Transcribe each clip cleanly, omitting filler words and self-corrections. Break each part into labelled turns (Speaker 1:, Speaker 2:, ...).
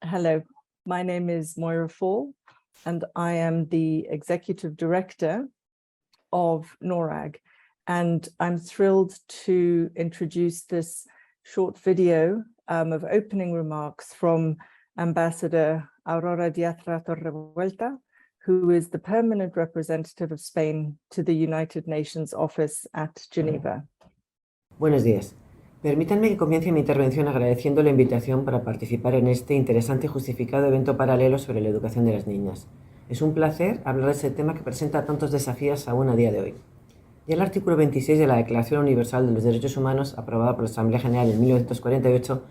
Speaker 1: Hello, my name is Moira Fall, and I am the Executive Director of NORRAG. And I'm thrilled to introduce this short video of opening remarks from Ambassador Aurora Diaz-Rato Revuelta, who is the permanent representative of Spain to the United Nations Office at Geneva.
Speaker 2: Buenos días. Permítanme que comience mi intervención agradeciendo la invitación para participar en este interesante y justificado evento paralelo sobre la educación de las niñas. Es un placer hablar de este tema que presenta tantos desafíos aún a día de hoy. Ya el artículo 26 de la Declaración Universal de los Derechos Humanos, aprobada por la Asamblea General en 1948,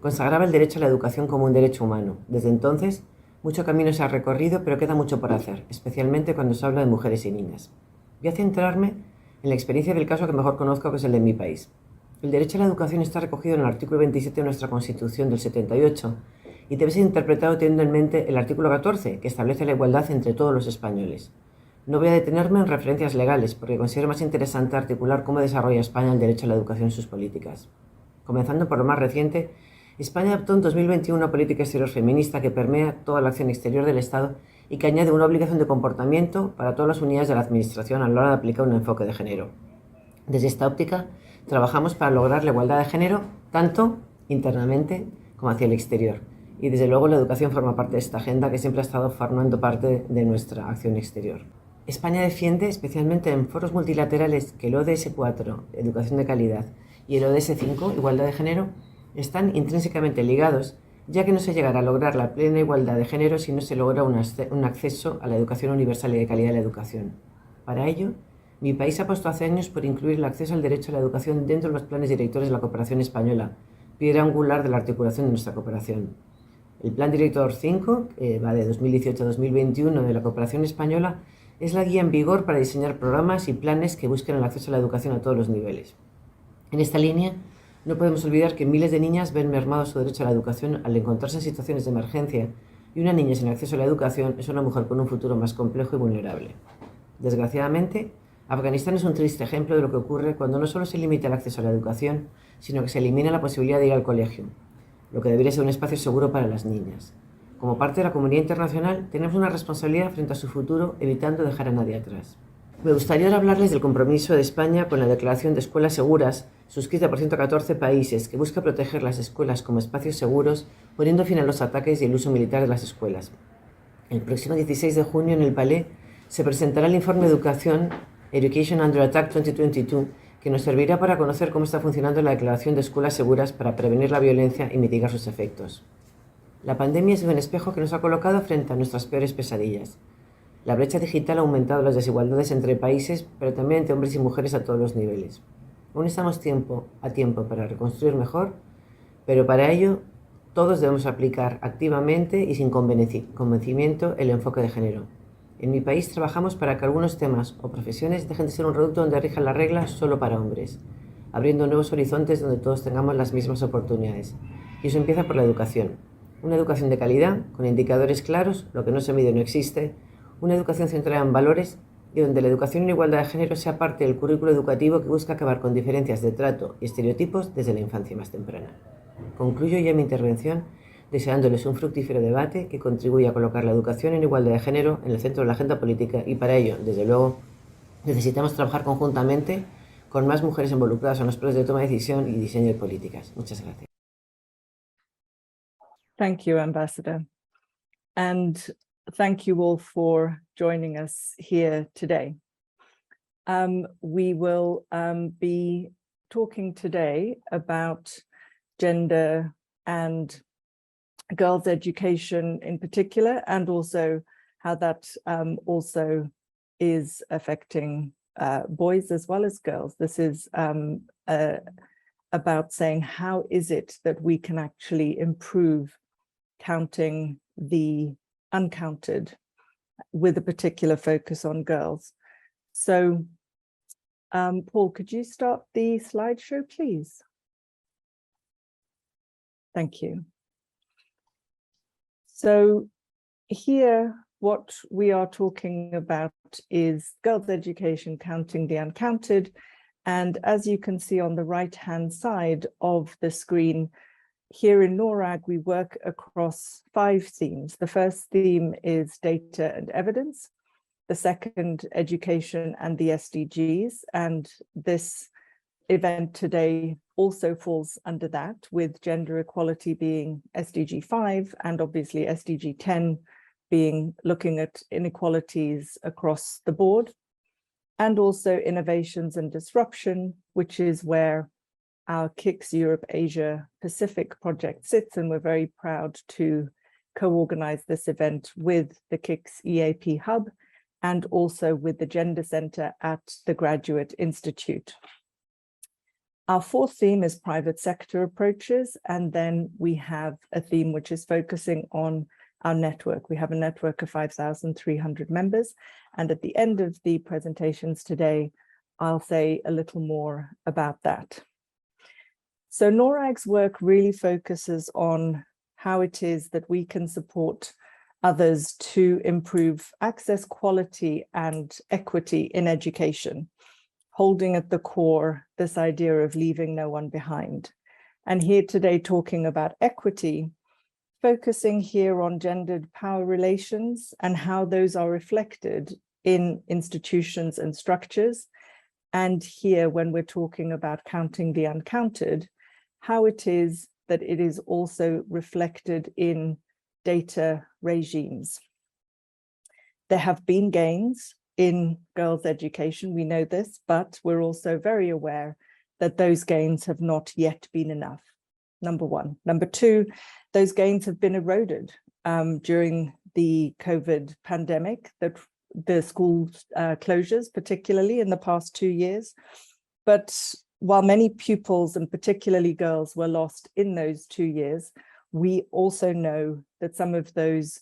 Speaker 2: consagraba el derecho a la educación como un derecho humano. Desde entonces, mucho camino se ha recorrido, pero queda mucho por hacer, especialmente cuando se habla de mujeres y niñas. Voy a centrarme en la experiencia del caso que mejor conozco, que es el de mi país. El derecho a la educación está recogido en el artículo 27 de nuestra Constitución del 78 y debe ser interpretado teniendo en mente el artículo 14, que establece la igualdad entre todos los españoles. No voy a detenerme en referencias legales, porque considero más interesante articular cómo desarrolla España el derecho a la educación en sus políticas. Comenzando por lo más reciente, España adoptó en 2021 una política exterior feminista que permea toda la acción exterior del Estado y que añade una obligación de comportamiento para todas las unidades de la Administración a la hora de aplicar un enfoque de género. Desde esta óptica, trabajamos para lograr la igualdad de género tanto internamente como hacia el exterior. Y desde luego la educación forma parte de esta agenda que siempre ha estado formando parte de nuestra acción exterior. España defiende especialmente en foros multilaterales que el ODS 4, Educación de Calidad, y el ODS 5, Igualdad de Género, están intrínsecamente ligados, ya que no se llegará a lograr la plena igualdad de género si no se logra un acceso a la educación universal y de calidad de la educación. Para ello, mi país ha apostado hace años por incluir el acceso al derecho a la educación dentro de los planes directores de la cooperación española, piedra angular de la articulación de nuestra cooperación. El Plan Director 5, que va de 2018 a 2021 de la cooperación española, es la guía en vigor para diseñar programas y planes que busquen el acceso a la educación a todos los niveles. En esta línea, no podemos olvidar que miles de niñas ven mermado su derecho a la educación al encontrarse en situaciones de emergencia, y una niña sin acceso a la educación es una mujer con un futuro más complejo y vulnerable. Desgraciadamente, Afganistán es un triste ejemplo de lo que ocurre cuando no solo se limita el acceso a la educación, sino que se elimina la posibilidad de ir al colegio, lo que debería ser un espacio seguro para las niñas. Como parte de la comunidad internacional, tenemos una responsabilidad frente a su futuro, evitando dejar a nadie atrás. Me gustaría ahora hablarles del compromiso de España con la Declaración de Escuelas Seguras, suscrita por 114 países, que busca proteger las escuelas como espacios seguros, poniendo fin a los ataques y el uso militar de las escuelas. El próximo 16 de junio en el Palais se presentará el informe de Educación Education Under Attack 2022, que nos servirá para conocer cómo está funcionando la Declaración de Escuelas Seguras para prevenir la violencia y mitigar sus efectos. La pandemia es un espejo que nos ha colocado frente a nuestras peores pesadillas. La brecha digital ha aumentado las desigualdades entre países, pero también entre hombres y mujeres a todos los niveles. Aún estamos a tiempo para reconstruir mejor, pero para ello todos debemos aplicar activamente y sin convencimiento el enfoque de género. En mi país trabajamos para que algunos temas o profesiones dejen de ser un reducto donde rijan las reglas solo para hombres, abriendo nuevos horizontes donde todos tengamos las mismas oportunidades. Y eso empieza por la educación. Una educación de calidad, con indicadores claros, lo que no se mide no existe, una educación centrada en valores y donde la educación en igualdad de género sea parte del currículo educativo que busca acabar con diferencias de trato y estereotipos desde la infancia más temprana. Concluyo ya mi intervención deseándoles un fructífero debate que contribuya a colocar la educación en igualdad de género en el centro de la agenda política, y para ello, desde luego, necesitamos trabajar conjuntamente con más mujeres involucradas en los procesos de toma de decisión y diseño de políticas. Muchas gracias.
Speaker 1: Thank you, Ambassador. And thank you all for joining us here today. We will be talking today about gender and girls' education in particular, and also how that also is affecting boys as well as girls. This is about saying, how is it that we can actually improve counting the uncounted with a particular focus on girls? So, Paul, could you start the slideshow, please? Thank you. So here, what we are talking about is girls' education, counting the uncounted. And as you can see on the right-hand side of the screen, here in NORRAG, we work across 5 themes. The first theme is data and evidence. The second, education and the SDGs. And this event today also falls under that, with gender equality being SDG 5 and obviously SDG 10 being looking at inequalities across the board, and also innovations and disruption, which is where our KIX Europe Asia Pacific project sits, and we're very proud to co-organize this event with the KIX EAP Hub and also with the Gender Center at the Graduate Institute. Our fourth theme is private sector approaches, and then we have a theme which is focusing on our network. We have a network of 5,300 members, and at the end of the presentations today, I'll say a little more about that. So NORRAG's work really focuses on how it is that we can support others to improve access, quality, and equity in education, holding at the core this idea of leaving no one behind. And here today talking about equity, focusing here on gendered power relations and how those are reflected in institutions and structures. And here, when we're talking about counting the uncounted, how it is that it is also reflected in data regimes. There have been gains in girls' education, we know this, but we're also very aware that those gains have not yet been enough, number one. Number two, those gains have been eroded during the COVID pandemic, that the school closures, particularly in the past 2 years. But while many pupils, and particularly girls, were lost in those 2 years, we also know that some of those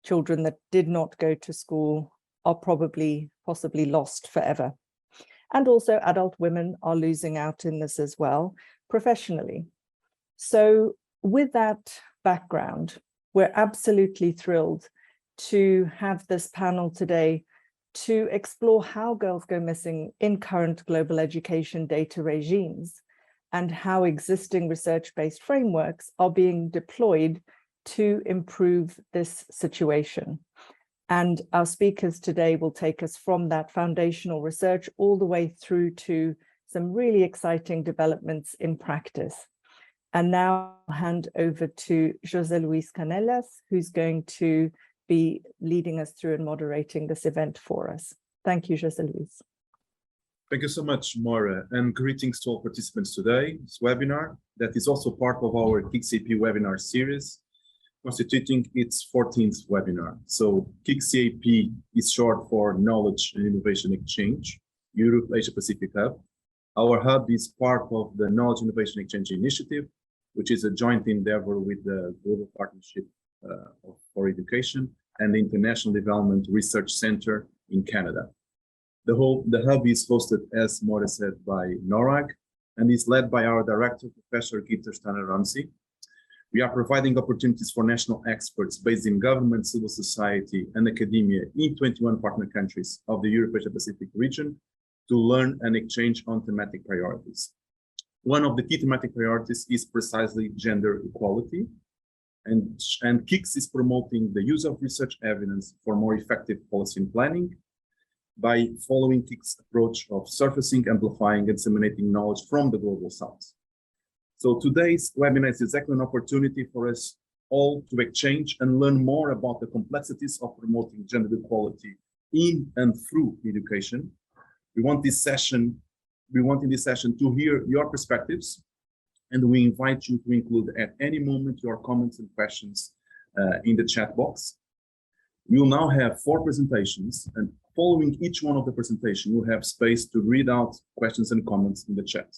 Speaker 1: children that did not go to school are possibly lost forever. And also adult women are losing out in this as well, professionally. So with that background, we're absolutely thrilled to have this panel today to explore how girls go missing in current global education data regimes and how existing research-based frameworks are being deployed to improve this situation. And our speakers today will take us from that foundational research all the way through to some really exciting developments in practice. And now I'll hand over to José Luis Canellas, who's going to be leading us through and moderating this event for us. Thank you, José Luis.
Speaker 3: Thank you so much, Maura, and greetings to all participants today. This webinar that is also part of our KIX EAP webinar series, constituting its 14th webinar. So KIX EAP is short for Knowledge and Innovation Exchange, Europe Asia Pacific Hub. Our hub is part of the Knowledge Innovation Exchange Initiative, which is a joint endeavor with the Global Partnership for Education and the International Development Research Center in Canada. The hub is hosted, as Maura said, by NORRAG and is led by our director, Professor Gitter Stana-Ramsey. We are providing opportunities for national experts based in government, civil society, and academia in 21 partner countries of the Europe-Asia-Pacific region to learn and exchange on thematic priorities. One of the key thematic priorities is precisely gender equality, and KIX is promoting the use of research evidence for more effective policy and planning by following KIX's approach of surfacing, amplifying, and disseminating knowledge from the global south. So today's webinar is exactly an opportunity for us all to exchange and learn more about the complexities of promoting gender equality in and through education. We want in this session to hear your perspectives, and we invite you to include at any moment your comments and questions in the chat box. We will now have 4 presentations, and following each one of the presentations, we'll have space to read out questions and comments in the chat.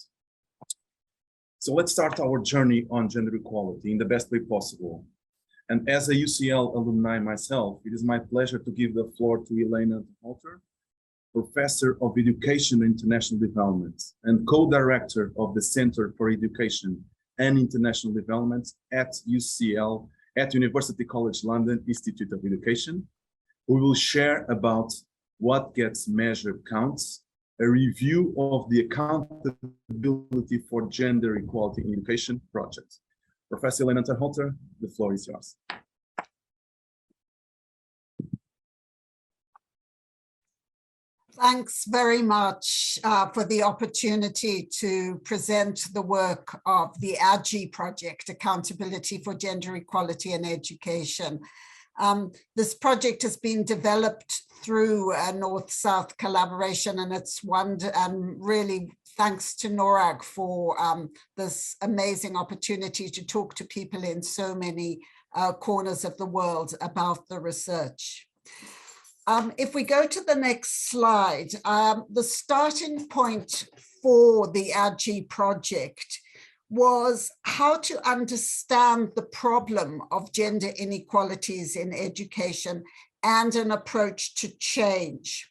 Speaker 3: So let's start our journey on gender equality in the best way possible. And as a UCL alumni myself, it is my pleasure to give the floor to Elena Halter, Professor of Education and International Development and co-director of the Center for Education and International Development at UCL, at University College London Institute of Education, who will share about what gets measured counts a review of the Accountability for Gender Equality in Education project. Professor Elena Terhalter, the floor is yours.
Speaker 4: Thanks very much for the opportunity to present the work of the AGI project, Accountability for Gender Equality in Education. This project has been developed through a North-South collaboration, and it's really thanks to NORRAG for this amazing opportunity to talk to people in so many corners of the world about the research. If we go to the next slide, the starting point for the AGI project was how to understand the problem of gender inequalities in education and an approach to change.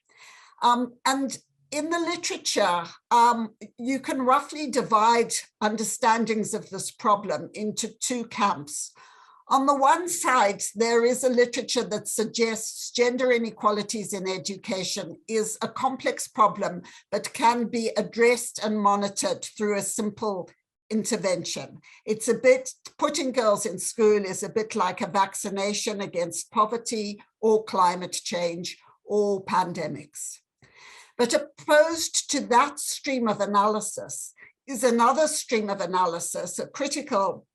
Speaker 4: And in the literature, you can roughly divide understandings of this problem into two camps. On the one side, there is a literature that suggests gender inequalities in education is a complex problem, but can be addressed and monitored through a simple intervention. It's a bit, putting girls in school is a bit like a vaccination against poverty or climate change or pandemics. But opposed to that stream of analysis is another stream of analysis, a critical,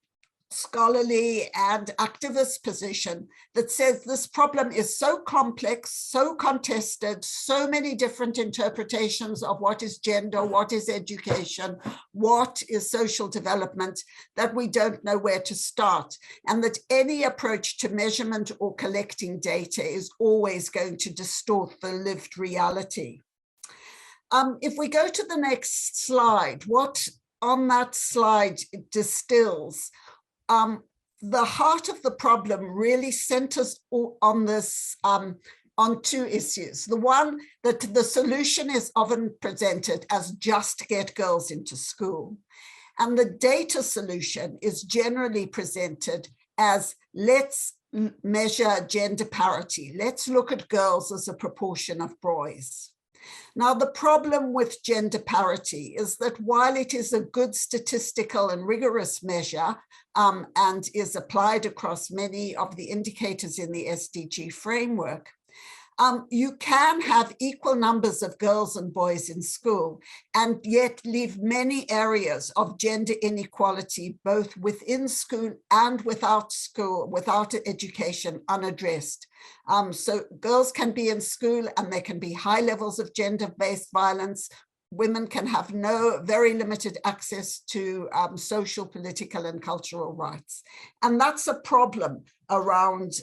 Speaker 4: scholarly and activist position that says this problem is so complex, so contested, so many different interpretations of what is gender, what is education, what is social development, that we don't know where to start, and that any approach to measurement or collecting data is always going to distort the lived reality. If we go to the next slide, what on that slide distills the heart of the problem really centers on this, on two issues. The one that the solution is often presented as just get girls into school. And the data solution is generally presented as let's measure gender parity. Let's look at girls as a proportion of boys. Now, the problem with gender parity is that while it is a good statistical and rigorous measure and is applied across many of the indicators in the SDG framework, you can have equal numbers of girls and boys in school and yet leave many areas of gender inequality, both within school and without school, without education, unaddressed. So girls can be in school and there can be high levels of gender-based violence. Women can have very limited access to social, political, and cultural rights. And that's a problem around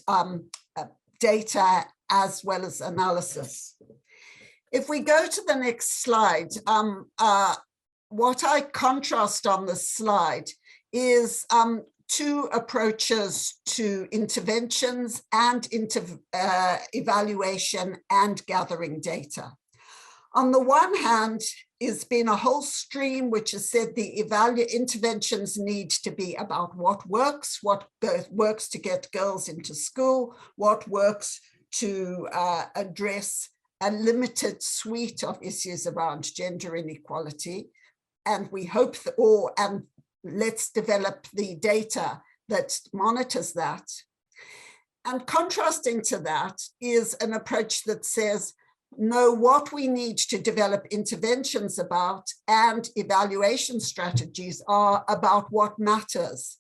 Speaker 4: data as well as analysis. If we go to the next slide, what I contrast on this slide is two approaches to interventions and evaluation and gathering data. On the one hand, it's been a whole stream which has said the interventions need to be about what works to get girls into school, what works to address a limited suite of issues around gender inequality. And we hope that, and let's develop the data that monitors that. And contrasting to that is an approach that says, no, what we need to develop interventions about and evaluation strategies are about what matters.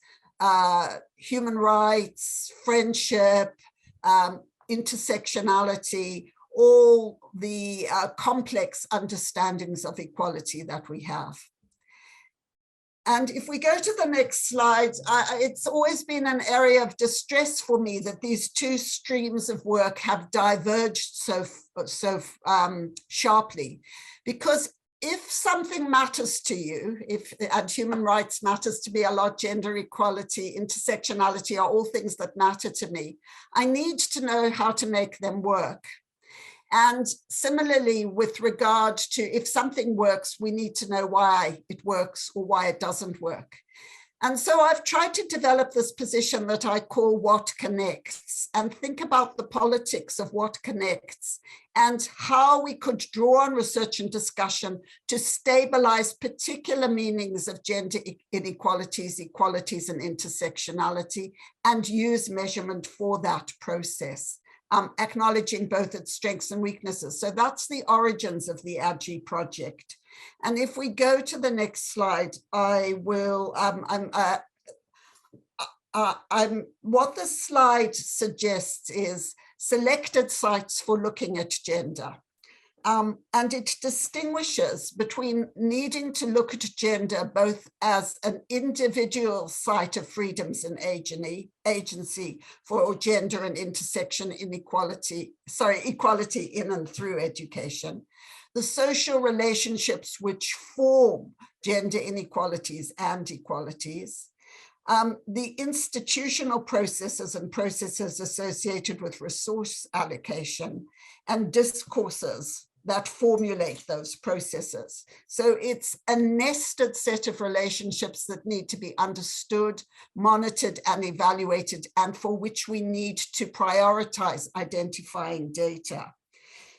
Speaker 4: Human rights, friendship, intersectionality, all the complex understandings of equality that we have. And if we go to the next slide, it's always been an area of distress for me that these two streams of work have diverged so sharply. Because if something matters to you, and human rights matters to me a lot, gender equality, intersectionality are all things that matter to me, I need to know how to make them work. And similarly, with regard to if something works, we need to know why it works or why it doesn't work. And so I've tried to develop this position that I call what connects, and think about the politics of what connects and how we could draw on research and discussion to stabilize particular meanings of gender inequalities, equalities, and intersectionality, and use measurement for that process, acknowledging both its strengths and weaknesses. So that's the origins of the AGI project. And if we go to the next slide, I will, what the slide suggests is selected sites for looking at gender. And it distinguishes between needing to look at gender both as an individual site of freedoms and agency for gender and intersection equality in and through education, the social relationships which form gender inequalities and equalities, the institutional processes and processes associated with resource allocation, and discourses that formulate those processes. So it's a nested set of relationships that need to be understood, monitored, and evaluated, and for which we need to prioritize identifying data.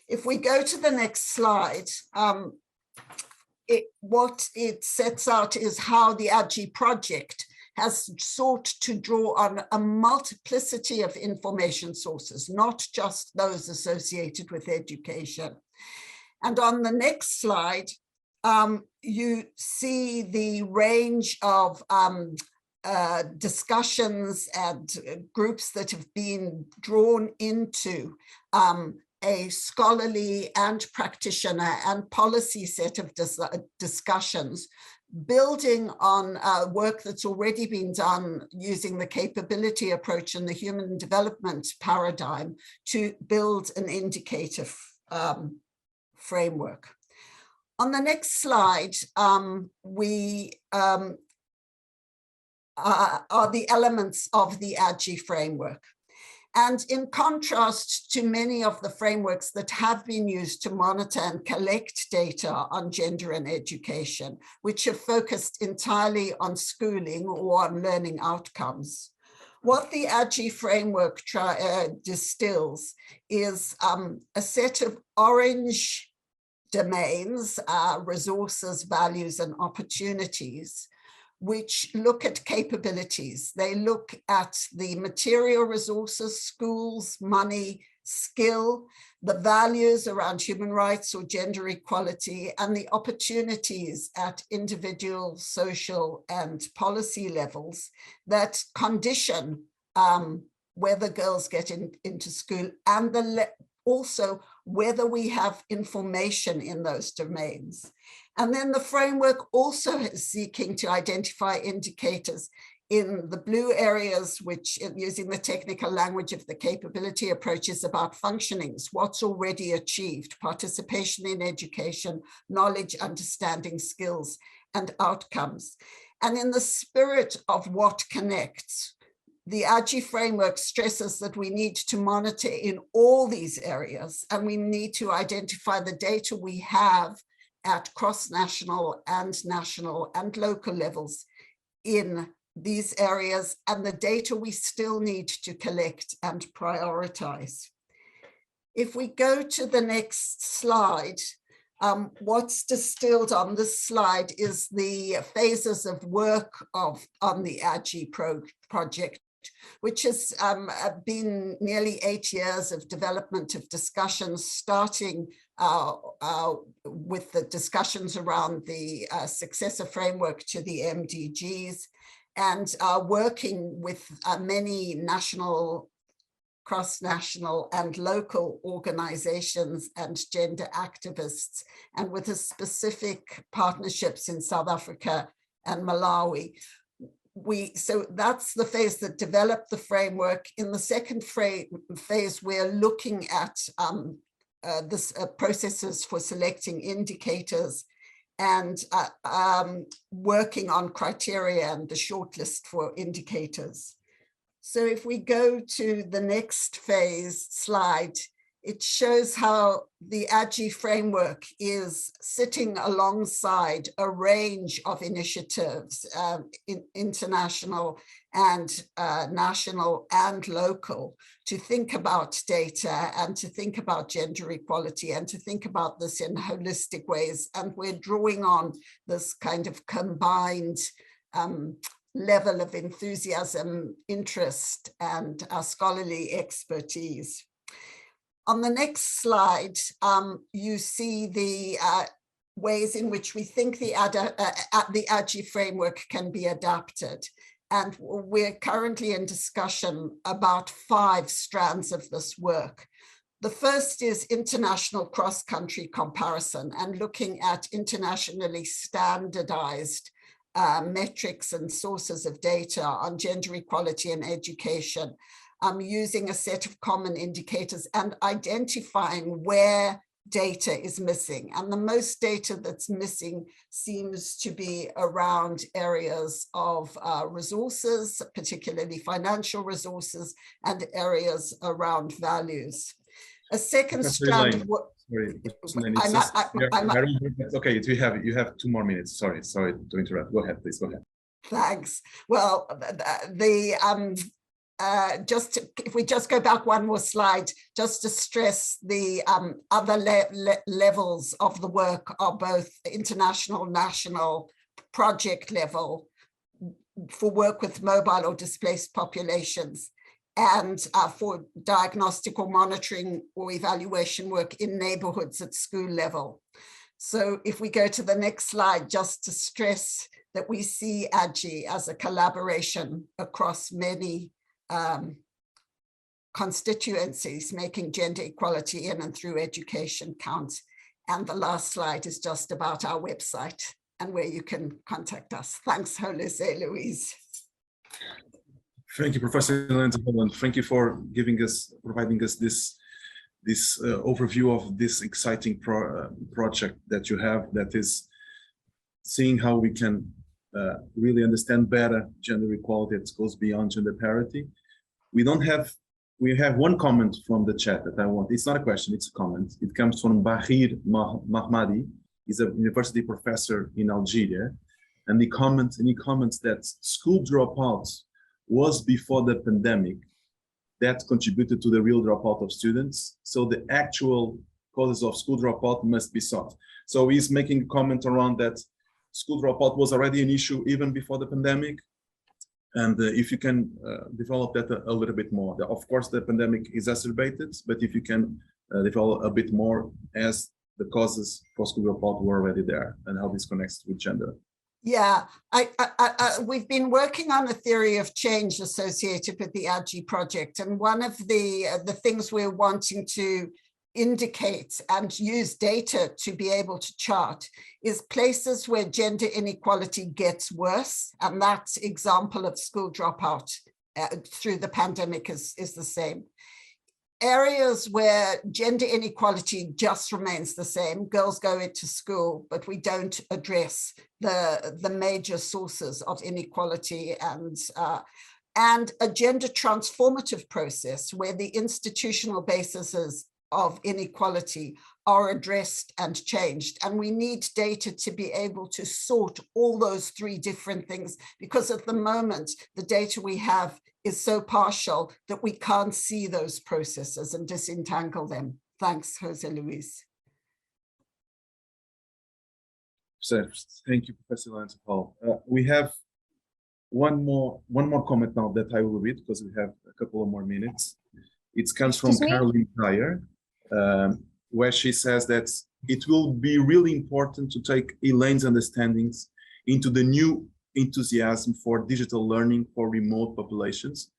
Speaker 4: If we go to the next slide, what it sets out is how the AGI project has sought to draw on a multiplicity of information sources, not just those associated with education. And on the next slide, you see the range of discussions and groups that have been drawn into a scholarly and practitioner and policy set of discussions, building on work that's already been done using the capability approach and the human development paradigm to build an indicator framework. On the next slide, are the elements of the AGI framework. And in contrast to many of the frameworks that have been used to monitor and collect data on gender and education, which have focused entirely on schooling or on learning outcomes, what the AGI framework distills is a set of orange domains, resources, values, and opportunities, which look at capabilities. They look at the material resources, schools, money, skill, the values around human rights or gender equality, and the opportunities at individual, social, and policy levels that condition whether girls get into school, and also whether we have information in those domains. And then the framework also is seeking to identify indicators in the blue areas, which, using the technical language of the capability approach, is about functionings, what's already achieved, participation in education, knowledge, understanding, skills, and outcomes. And in the spirit of what connects, the AGI framework stresses that we need to monitor in all these areas, and we need to identify the data we have at cross-national and national and local levels in these areas, and the data we still need to collect and prioritize. If we go to the next slide, what's distilled on this slide is the phases of work on the AGI project, which has been nearly 8 years of development of discussions, starting with the discussions around the successor framework to the MDGs, and working with many national, cross-national, and local organizations and gender activists, and with the specific partnerships in South Africa and Malawi. So that's the phase that developed the framework. In the second phase, we're looking at processes for selecting indicators and working on criteria and the shortlist for indicators. So if we go to the next phase slide, It shows how the AGI framework is sitting alongside a range of initiatives, international and national and local, to think about data and to think about gender equality and to think about this in holistic ways. And we're drawing on this kind of combined level of enthusiasm, interest, and scholarly expertise. On the next slide, you see the ways in which we think the AGI framework can be adapted. And we're currently in discussion about 5 strands of this work. The first is international cross-country comparison and looking at internationally standardized metrics and sources of data on gender equality and education, using a set of common indicators and identifying where data is missing. And the most data that's missing seems to be around areas of resources, particularly financial resources, and areas around values. A second strand of what—
Speaker 3: Okay, you have 2 more minutes. Sorry to interrupt. Go ahead, please. Go ahead.
Speaker 4: Thanks. Well, if we just go back 1 more slide, just to stress the other levels of the work are both international, national, project level for work with mobile or displaced populations, and for diagnostic or monitoring or evaluation work in neighborhoods at school level. So if we go to the next slide, just to stress that we see AGI as a collaboration across many constituencies, making gender equality in and through education count. And the last slide is just about our website and where you can contact us. Thanks, Jose Luis.
Speaker 3: Thank you, Professor Lanzapolo, and thank you for providing us this overview of this exciting project that you have, that is seeing how we can really understand better gender equality that goes beyond gender parity. We have 1 comment from the chat that I want. It's not a question, it's a comment. It comes from Bahir Mahmadi. He's a university professor in Algeria, and he comments that school dropouts was before the pandemic that contributed to the real dropout of students. So the actual causes of school dropout must be solved. So he's making a comment around that school dropout was already an issue even before the pandemic. And if you can develop that a little bit more. Of course, the pandemic exacerbated, but if you can develop a bit more as the causes for school dropout were already there and how this connects with gender.
Speaker 4: Yeah, we've been working on a theory of change associated with the AGI project. And one of the things we're wanting to indicate and use data to be able to chart is places where gender inequality gets worse. And that example of school dropout through the pandemic is the same. Areas where gender inequality just remains the same, girls go into school, but we don't address the major sources of inequality, and a gender transformative process where the institutional bases of inequality are addressed and changed. And we need data to be able to sort all those 3 different things, because at the moment, the data we have is so partial that we can't see those processes and disentangle them. Thanks, Jose Luis.
Speaker 3: So, thank you, Professor Lanzapolo. We have one more comment now that I will read because we have a couple of more minutes. It comes from Caroline Dyer, where she says that it will be really important to take Elaine's understandings into the new enthusiasm for digital learning for remote populations,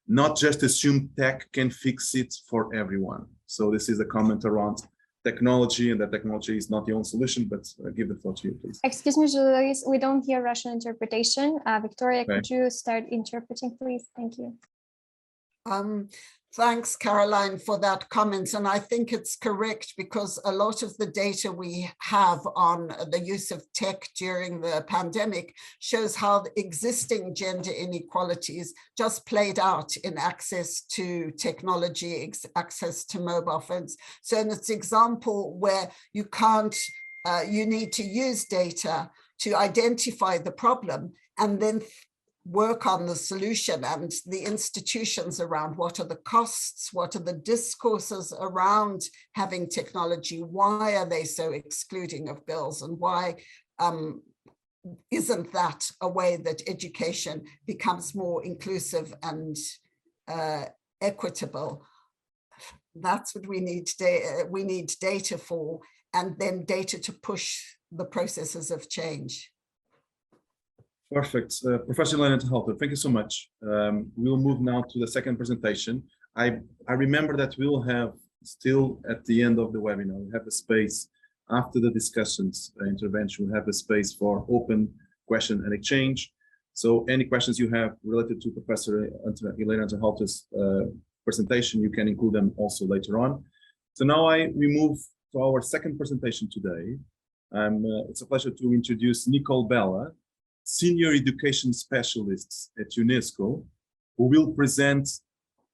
Speaker 3: not just assume tech can fix it for everyone. So this is a comment around technology, and that technology is not the only solution, but give the floor to you, please.
Speaker 5: Excuse me, Luis, we don't hear Russian interpretation. Victoria,
Speaker 3: okay.
Speaker 5: Could you start interpreting, please? Thank you.
Speaker 4: Thanks, Caroline, for that comment. And I think it's correct because a lot of the data we have on the use of tech during the pandemic shows how the existing gender inequalities just played out in access to technology, access to mobile phones. So in this example where you can't, you need to use data to identify the problem and then work on the solution and the institutions around what are the costs, what are the discourses around having technology, why are they so excluding of girls, and why isn't that a way that education becomes more inclusive and equitable? That's what we need data for, and then data to push the processes of change.
Speaker 3: Perfect. Professor Elena Halter, thank you so much. We'll move now to the second presentation. I remember that we'll have still at the end of the webinar, we have a space after the discussions intervention, we'll have a space for open question and exchange. So any questions you have related to Professor Elena Halter's presentation, you can include them also later on. So now we move to our second presentation today. It's a pleasure to introduce Nicole Bella, Senior Education Specialists at UNESCO, who will present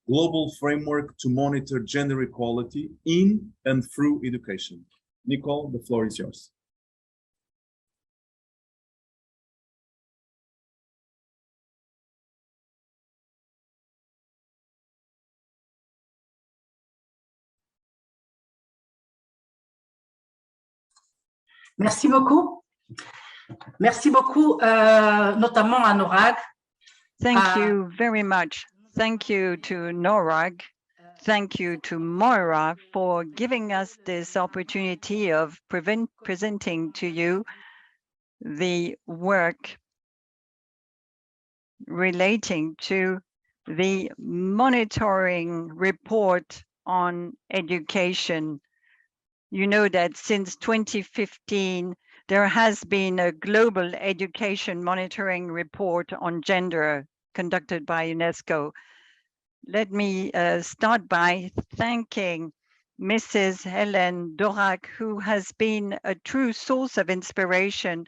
Speaker 3: Global Framework to Monitor Gender Equality in and through Education. Nicole, the floor is yours.
Speaker 6: Merci beaucoup. Merci beaucoup, notamment à NORRAG.
Speaker 7: Thank you very much. Thank you to NORRAG. Thank you to Moira for giving us this opportunity of presenting to you the work relating to the monitoring report on education. You know that since 2015, there has been a global education monitoring report on gender conducted by UNESCO. Let me start by thanking Mrs. Helen Dorak, who has been a true source of inspiration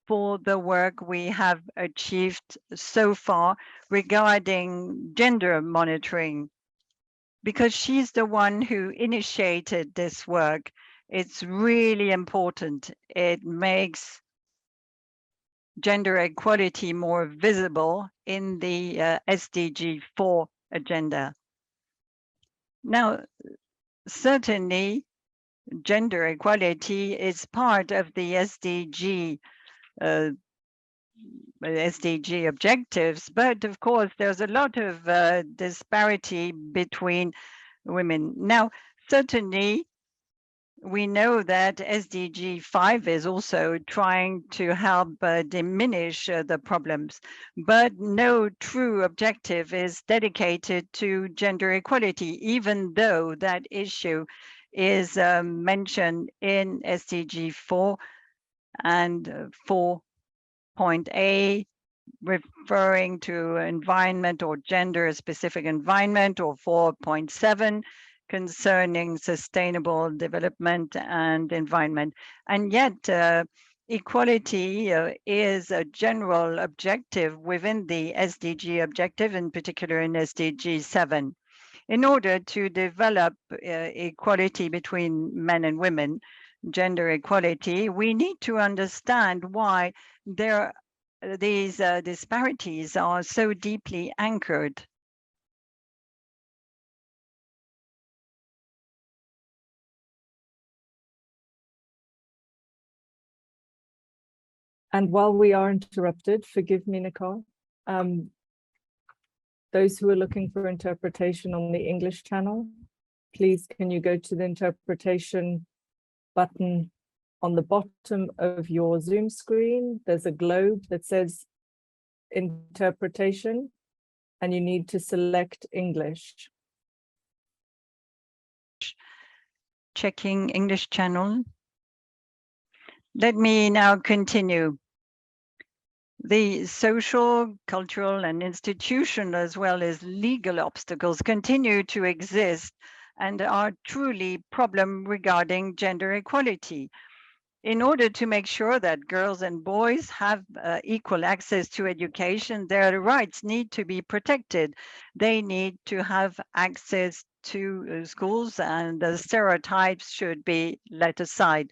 Speaker 7: for the work we have achieved so far regarding gender monitoring, because she's the one who initiated this work. It's really important. It makes gender equality more visible in the SDG 4 agenda. Now, certainly, gender equality is part of the SDG objectives, but of course, there's a lot of disparity between women. Now, certainly, we know that SDG 5 is also trying to help diminish the problems, but no true objective is dedicated to gender equality, even though that issue is mentioned in SDG 4 and 4.A, referring to environment or gender-specific environment, or 4.7, concerning sustainable development and environment. And yet, equality is a general objective within the SDG objective, in particular in SDG 7. In order to develop equality between men and women, gender equality, we need to understand why these disparities are so deeply anchored.
Speaker 1: And while we are interrupted, forgive me, Nicole, those who are looking for interpretation on the English channel, please can you go to the interpretation button on the bottom of your Zoom screen? There's a globe that says interpretation, and you need to select English.
Speaker 7: Checking English channel. Let me now continue. The social, cultural, and institutional, as well as legal obstacles continue to exist and are truly problem regarding gender equality. In order to make sure that girls and boys have equal access to education, their rights need to be protected. They need to have access to schools, and the stereotypes should be let aside.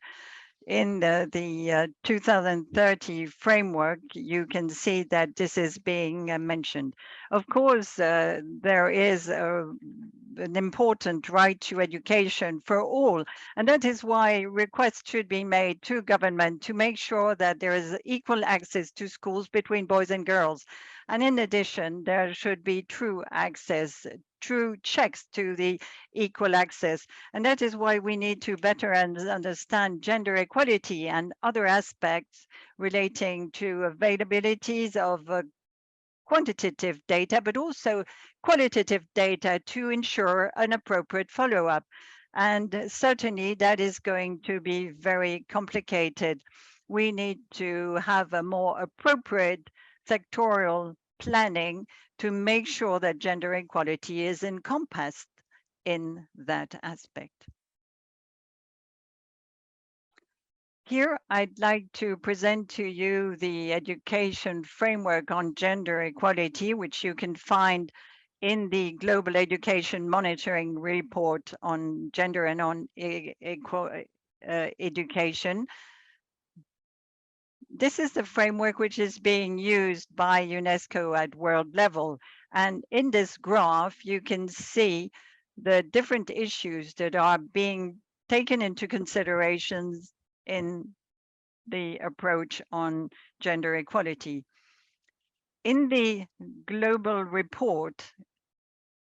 Speaker 7: In the 2030 framework, you can see that this is being mentioned. Of course, there is an important right to education for all, and that is why requests should be made to government to make sure that there is equal access to schools between boys and girls. And in addition, there should be true access, true checks to the equal access. And that is why we need to better understand gender equality and other aspects relating to availabilities of quantitative data, but also qualitative data to ensure an appropriate follow-up. And certainly that is going to be very complicated. We need to have a more appropriate sectorial planning to make sure that gender equality is encompassed in that aspect. Here, I'd like to present to you the education framework on gender equality, which you can find in the Global Education Monitoring Report on gender and on education. This is the framework which is being used by UNESCO at world level. And in this graph, you can see the different issues that are being taken into considerations in the approach on gender equality. In the global report,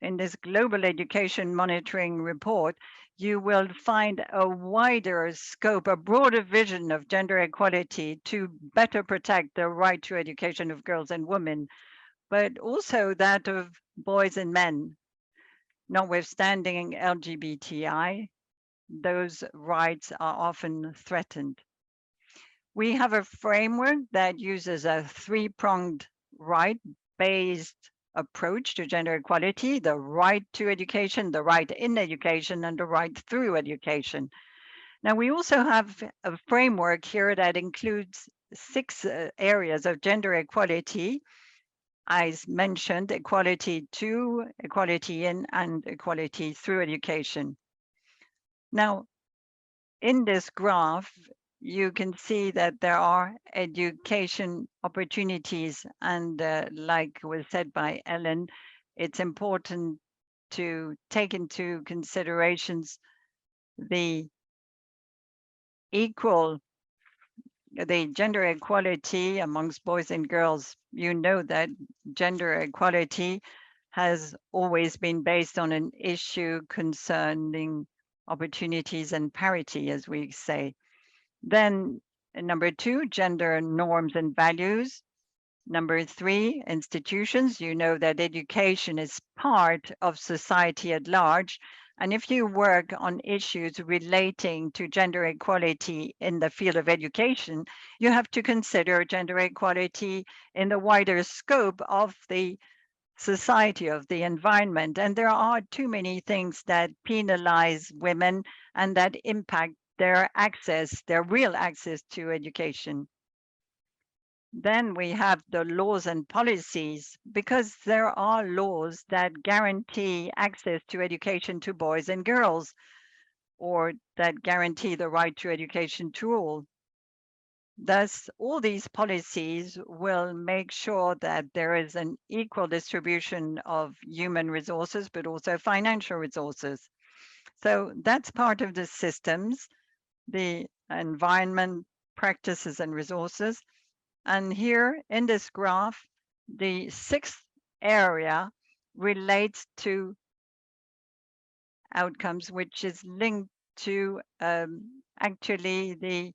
Speaker 7: in this Global Education Monitoring Report, you will find a wider scope, a broader vision of gender equality to better protect the right to education of girls and women, but also that of boys and men. Notwithstanding LGBTI, those rights are often threatened. We have a framework that uses a three-pronged right-based approach to gender equality: the right to education, the right in education, and the right through education. Now, we also have a framework here that includes 6 areas of gender equality. I mentioned equality to, equality in, and equality through education. Now, in this graph, you can see that there are education opportunities, and like was said by Ellen, it's important to take into considerations the gender equality amongst boys and girls. You know that gender equality has always been based on an issue concerning opportunities and parity, as we say. Then number 2, gender norms and values. Number 3, institutions. You know that education is part of society at large. And if you work on issues relating to gender equality in the field of education, you have to consider gender equality in the wider scope of the society, of the environment. And there are too many things that penalize women and that impact their access, their real access to education. Then we have the laws and policies, because there are laws that guarantee access to education to boys and girls, or that guarantee the right to education to all. Thus, all these policies will make sure that there is an equal distribution of human resources, but also financial resources. So that's part of the systems, the environment, practices, and resources. And here in this graph, the 6th area relates to outcomes, which is linked to actually the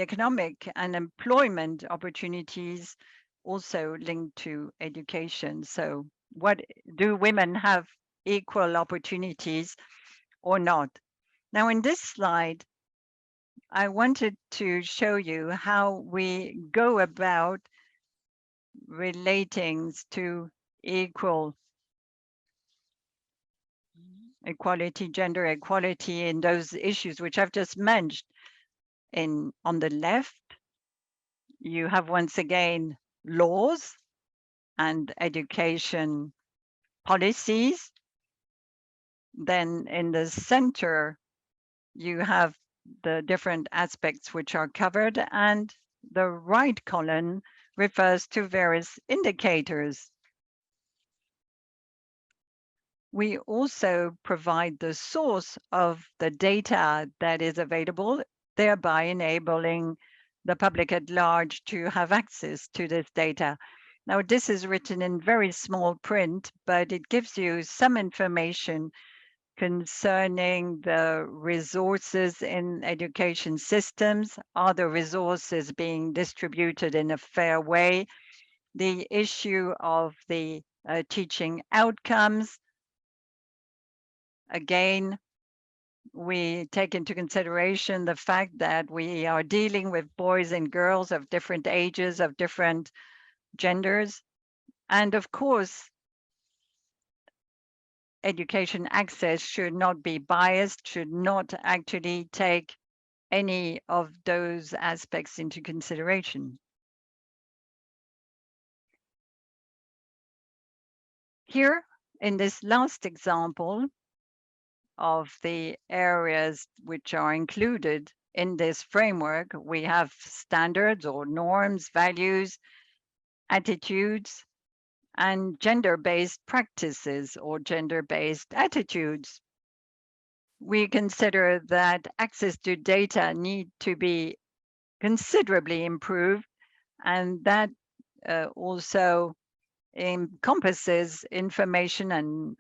Speaker 7: economic and employment opportunities, also linked to education. So what do women have equal opportunities or not? Now in this slide, I wanted to show you how we go about relating to equality, gender equality in those issues which I've just mentioned. On the left, you have once again laws and education policies. Then in the center, you have the different aspects which are covered, and the right column refers to various indicators. We also provide the source of the data that is available, thereby enabling the public at large to have access to this data. Now, this is written in very small print, but it gives you some information concerning the resources in education systems. Are the resources being distributed in a fair way? The issue of the teaching outcomes. Again, we take into consideration the fact that we are dealing with boys and girls of different ages, of different genders. And of course, education access should not be biased, should not actually take any of those aspects into consideration. Here, in this last example of the areas which are included in this framework, we have standards or norms, values, attitudes, and gender-based practices or gender-based attitudes. We consider that access to data need to be considerably improved, and that also encompasses information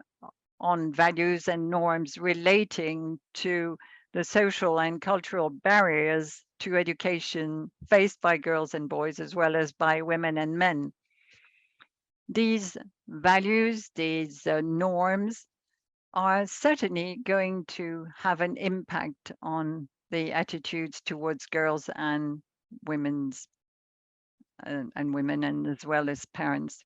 Speaker 7: on values and norms relating to the social and cultural barriers to education faced by girls and boys, as well as by women and men. These values, these norms are certainly going to have an impact on the attitudes towards girls and women, and as well as parents.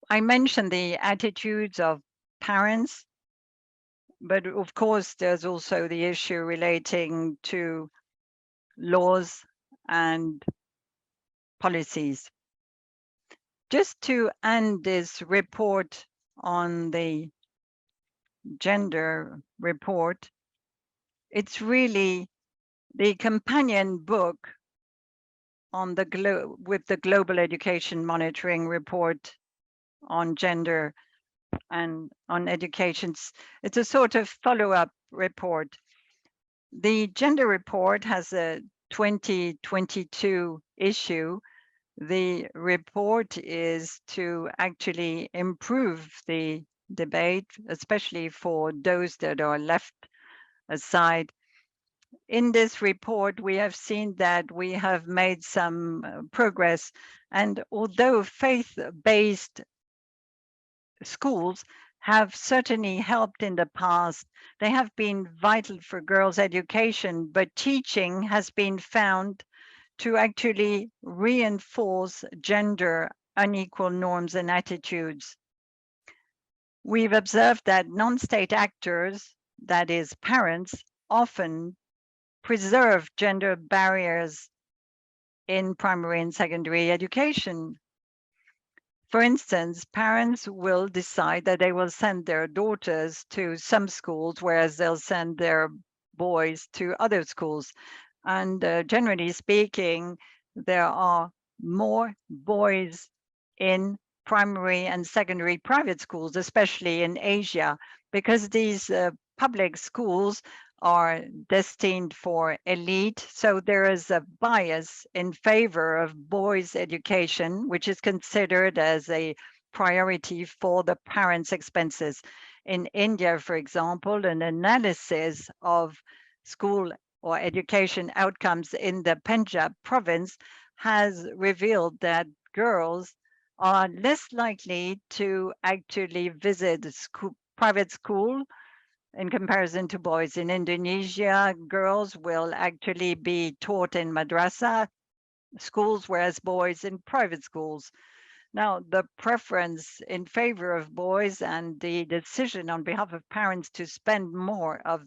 Speaker 7: I mentioned the attitudes of parents, but of course, there's also the issue relating to laws and policies. Just to end this report on the gender report, it's really the companion book on with the Global Education Monitoring Report on gender and on education. It's a sort of follow-up report. The gender report has a 2022 issue. The report is to actually improve the debate, especially for those that are left aside. In this report, we have seen that we have made some progress, and although faith-based schools have certainly helped in the past, they have been vital for girls' education, but teaching has been found to actually reinforce gender unequal norms and attitudes. We've observed that non-state actors, that is parents, often preserve gender barriers in primary and secondary education. For instance, parents will decide that they will send their daughters to some schools, whereas they'll send their boys to other schools. And generally speaking, there are more boys in primary and secondary private schools, especially in Asia, because these public schools are destined for elite. So there is a bias in favor of boys' education, which is considered as a priority for the parents' expenses. In India, for example, an analysis of school or education outcomes in the Punjab province has revealed that girls are less likely to actually visit private school in comparison to boys. In Indonesia, girls will actually be taught in madrasa schools, whereas boys in private schools. Now, the preference in favor of boys and the decision on behalf of parents to spend more of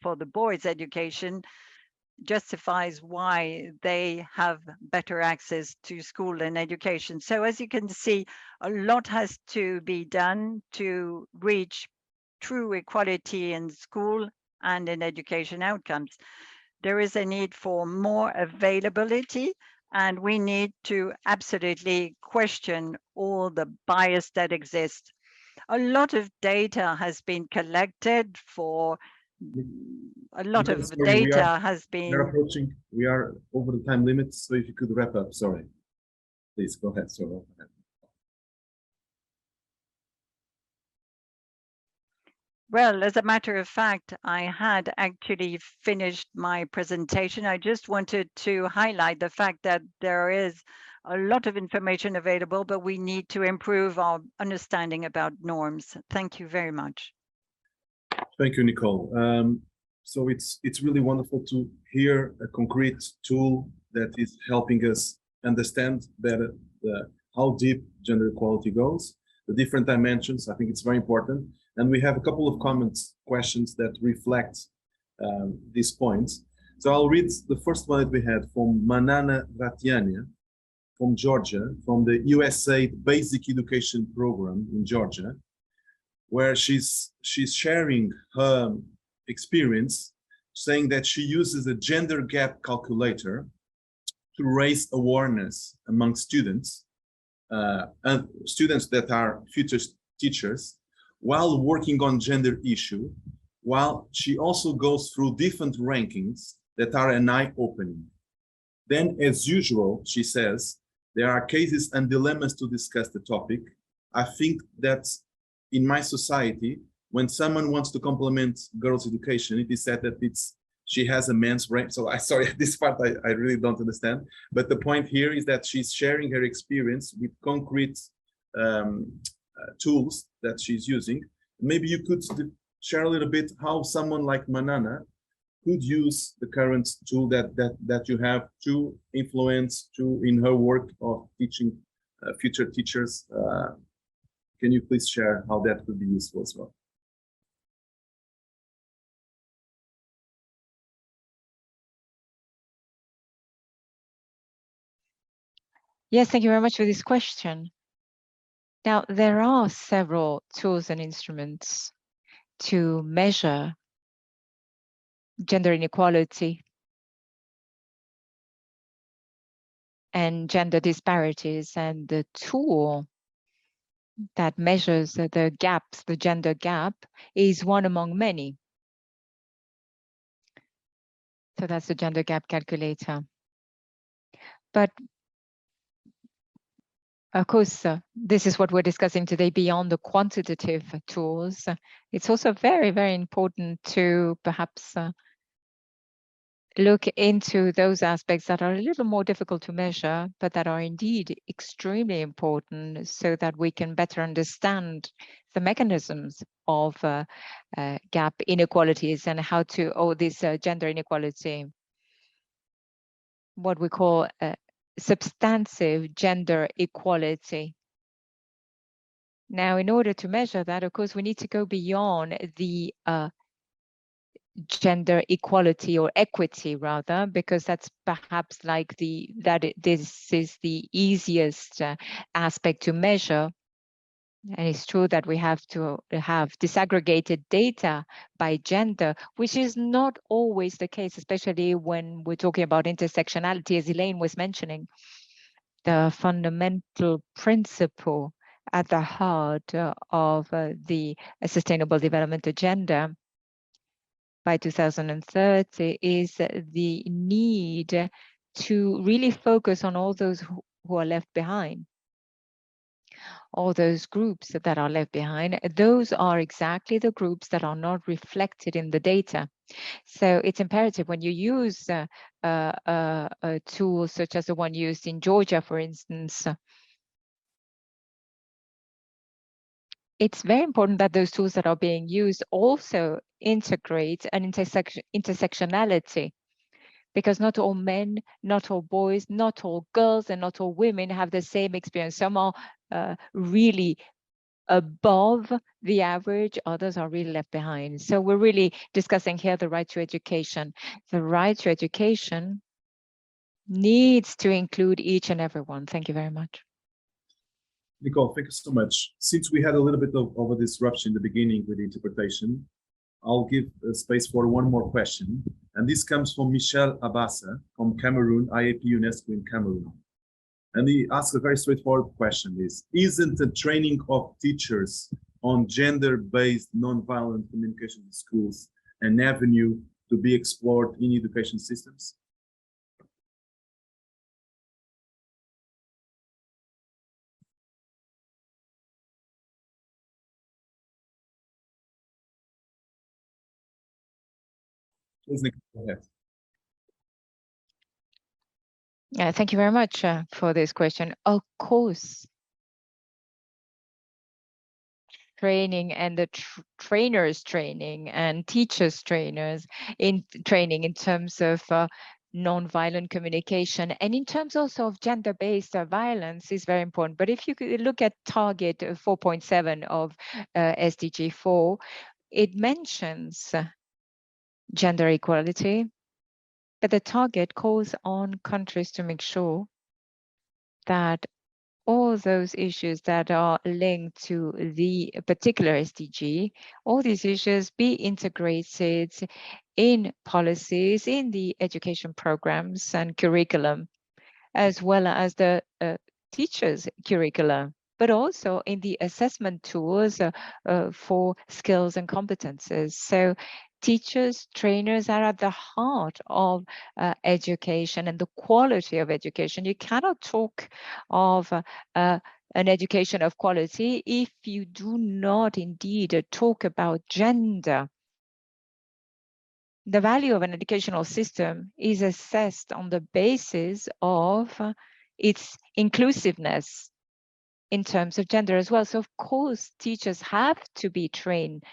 Speaker 7: for the boys' education justifies why they have better access to school and education. So as you can see, a lot has to be done to reach true equality in school and in education outcomes. There is a need for more availability, and we need to absolutely question all the bias that exists. A lot of data has been collected for a lot of
Speaker 3: Sorry,
Speaker 7: data has been.
Speaker 3: We are over the time limit, so if you could wrap up, sorry. Please go ahead, sir.
Speaker 7: Well, as a matter of fact, I had actually finished my presentation. I just wanted to highlight the fact that there is a lot of information available, but we need to improve our understanding about norms. Thank you very much.
Speaker 3: Thank you, Nicole. So it's really wonderful to hear a concrete tool that is helping us understand better how deep gender equality goes, the different dimensions. I think it's very important. And we have a couple of questions that reflect these points. So I'll read the first one that we had from Manana Ratiania from Georgia, from the USA Basic Education Program in Georgia, where she's sharing her experience, saying that she uses a gender gap calculator to raise awareness among students and students that are future teachers, while working on gender issue, while she also goes through different rankings that are an eye-opening. Then, as usual, she says, there are cases and dilemmas to discuss the topic. I think that in my society, when someone wants to complement girls' education, it is said that she has a man's brain. So sorry, this part I really don't understand. But the point here is that she's sharing her experience with concrete tools that she's using. Maybe you could share a little bit how someone like Manana could use the current tool that you have to influence in her work of teaching future teachers. Can you please share how that could be useful as well?
Speaker 8: Yes, thank you very much for this question. Now, there are several tools and instruments to measure gender inequality and gender disparities, and the tool that measures the gaps, the gender gap, is one among many. So that's the gender gap calculator. But of course, this is what we're discussing today beyond the quantitative tools. It's also very, very important to perhaps look into those aspects that are a little more difficult to measure, but that are indeed extremely important so that we can better understand the mechanisms of gap inequalities and how to, this gender inequality, what we call substantive gender equality. Now, in order to measure that, of course, we need to go beyond the gender equality or equity rather, because that's perhaps like this is the easiest aspect to measure. And it's true that we have to have disaggregated data by gender, which is not always the case, especially when we're talking about intersectionality, as Elaine was mentioning. The fundamental principle at the heart of the Sustainable Development Agenda by 2030 is the need to really focus on all those who are left behind. All those groups that are left behind, those are exactly the groups that are not reflected in the data. So it's imperative when you use a tool such as the one used in Georgia, for instance, it's very important that those tools that are being used also integrate an intersectionality, because not all men, not all boys, not all girls, and not all women have the same experience. Some are really above the average, others are really left behind. So we're really discussing here the right to education. The right to education needs to include each and everyone. Thank you very much.
Speaker 3: Nicole, thank you so much. Since we had a little bit of a disruption in the beginning with the interpretation, I'll give space for one more question. And this comes from Michel Abassa from Cameroon, IIEP-UNESCO in Cameroon. And he asks a very straightforward question: isn't the training of teachers on gender-based nonviolent communication in schools an avenue to be explored in education systems? Please, Nick, go ahead.
Speaker 8: Thank you very much for this question. Of course, training and the trainers training and teachers trainers in training in terms of non-violent communication and in terms also of gender-based violence is very important. But if you could look at target 4.7 of SDG 4, it mentions gender equality, but the target calls on countries to make sure that all those issues that are linked to the particular SDG, all these issues be integrated in policies, in the education programs and curriculum, as well as the teachers' curricula, but also in the assessment tools for skills and competences. So teachers, trainers are at the heart of education and the quality of education. You cannot talk of an education of quality if you do not indeed talk about gender. The value of an educational system is assessed on the basis of its inclusiveness in terms of gender as well. So of course, teachers have to be trained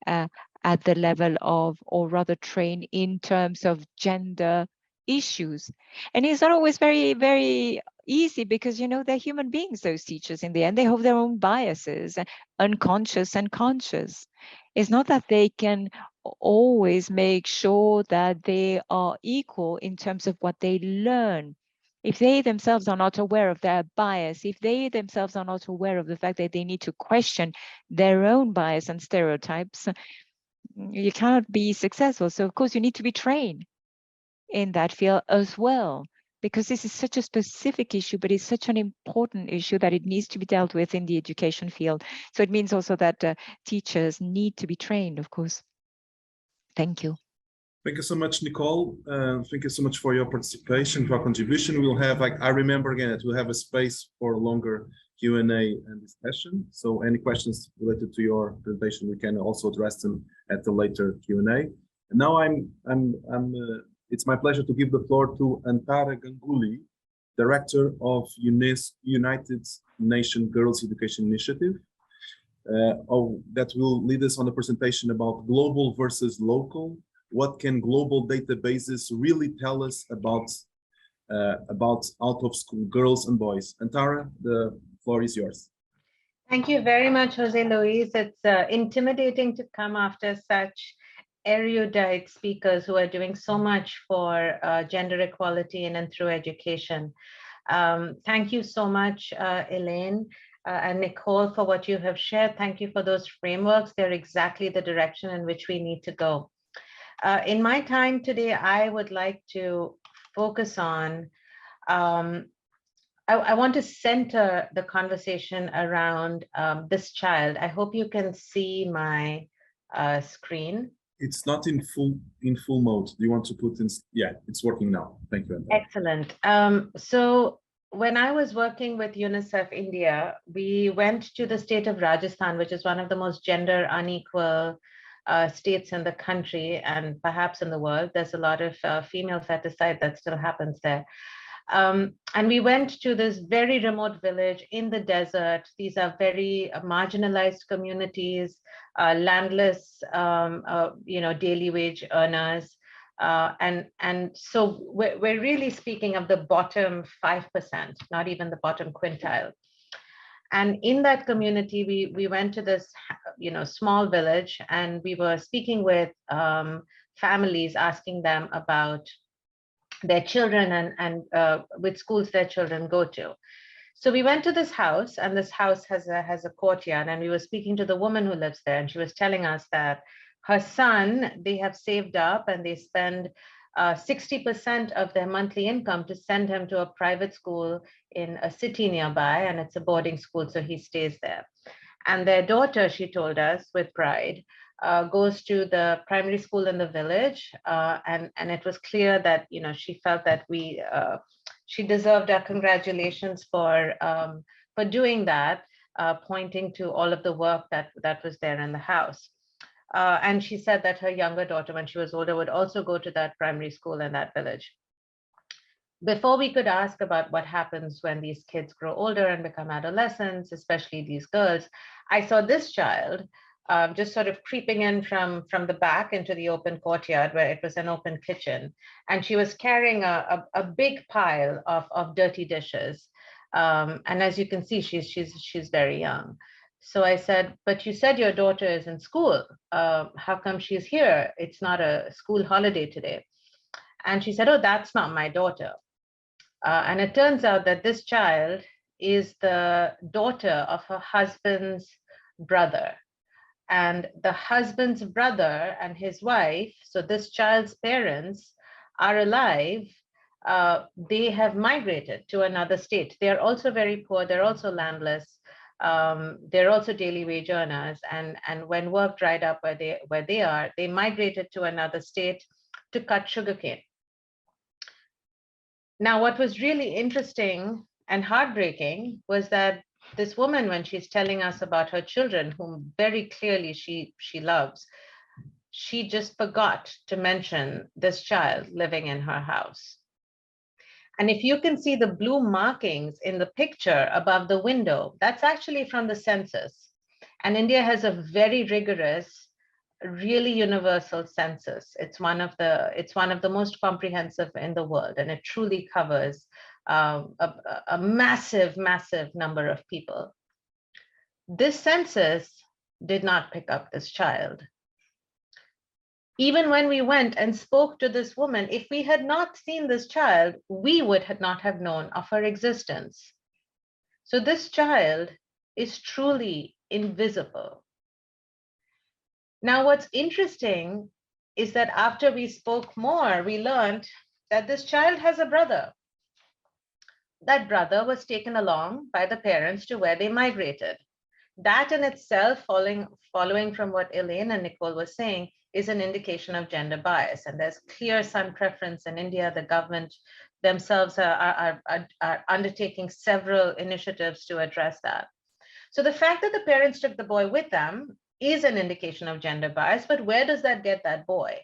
Speaker 8: at the level of, or rather trained in terms of gender issues. And it's not always very, very easy because, you know, they're human beings, those teachers in the end. They have their own biases, unconscious and conscious. It's not that they can always make sure that they are equal in terms of what they learn. If they themselves are not aware of their bias, if they themselves are not aware of the fact that they need to question their own bias and stereotypes, you cannot be successful. So of course you need to be trained in that field as well, because this is such a specific issue, but it's such an important issue that it needs to be dealt with in the education field. So it means also that teachers need to be trained, of course. Thank you.
Speaker 3: Thank you so much, Nicole. Thank you so much for your participation, for your contribution. We'll have, I remember again, that we'll have a space for a longer Q&A and discussion. So any questions related to your presentation, we can also address them at the later Q&A. And now it's my pleasure to give the floor to Antara Ganguly, Director of United Nations Girls Education Initiative, that will lead us on a presentation about global versus local. What can global databases really tell us about out-of-school girls and boys? Antara, the floor is yours.
Speaker 9: Thank you very much, Jose Luis. It's intimidating to come after such erudite speakers who are doing so much for gender equality in and through education. Thank you so much, Elaine and Nicole, for what you have shared. Thank you for those frameworks. They're exactly the direction in which we need to go. In my time today, I would like to focus on, I want to center the conversation around this child. I hope you can see my screen.
Speaker 3: It's not in full mode. Do you want to put in? Yeah, it's working now. Thank you.
Speaker 9: Excellent. So when I was working with UNICEF India, we went to the state of Rajasthan, which is one of the most gender unequal states in the country and perhaps in the world. There's a lot of female feticide that still happens there. And we went to this very remote village in the desert. These are very marginalized communities, landless, daily wage earners. And so we're really speaking of the bottom 5%, not even the bottom quintile. And in that community, we went to this, small village, and we were speaking with families, asking them about their children and which schools their children go to. So we went to this house, and this house has a courtyard, and we were speaking to the woman who lives there, and she was telling us that her son, they have saved up and they spend 60% of their monthly income to send him to a private school in a city nearby, and it's a boarding school, so he stays there. And their daughter, she told us with pride, goes to the primary school in the village, and it was clear that she felt that she deserved our congratulations for doing that, pointing to all of the work that was there in the house. And she said that her younger daughter, when she was older, would also go to that primary school in that village. Before we could ask about what happens when these kids grow older and become adolescents, especially these girls, I saw this child just sort of creeping in from the back into the open courtyard where it was an open kitchen. And she was carrying a big pile of dirty dishes. And as you can see, she's very young. So I said, but you said your daughter is in school. How come she's here? It's not a school holiday today. And she said, oh, that's not my daughter. And it turns out that this child is the daughter of her husband's brother. And the husband's brother and his wife, so this child's parents, are alive. They have migrated to another state. They're also very poor. They're also landless. They're also daily wage earners, and when work dried up where they are, they migrated to another state to cut sugarcane. Now, what was really interesting and heartbreaking was that this woman, when she's telling us about her children, whom very clearly she loves, she just forgot to mention this child living in her house. And if you can see the blue markings in the picture above the window, that's actually from the census. And India has a very rigorous, really universal census. It's one of the most comprehensive in the world, and it truly covers a massive, massive number of people. This census did not pick up this child. Even when we went and spoke to this woman, if we had not seen this child, we would not have known of her existence. So this child is truly invisible. Now, what's interesting is that after we spoke more, we learned that this child has a brother. That brother was taken along by the parents to where they migrated. That in itself, following from what Elaine and Nicole was saying, is an indication of gender bias. And there's clear son preference in India. The government themselves are undertaking several initiatives to address that. So the fact that the parents took the boy with them is an indication of gender bias, but where does that get that boy?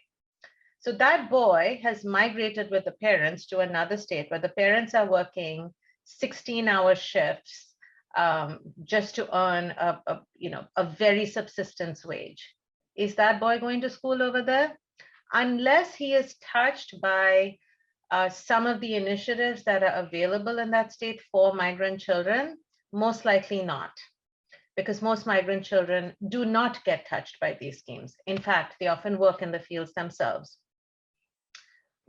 Speaker 9: So that boy has migrated with the parents to another state where the parents are working 16-hour shifts just to earn a very subsistence wage. Is that boy going to school over there? Unless he is touched by some of the initiatives that are available in that state for migrant children, most likely not, because most migrant children do not get touched by these schemes. In fact, they often work in the fields themselves.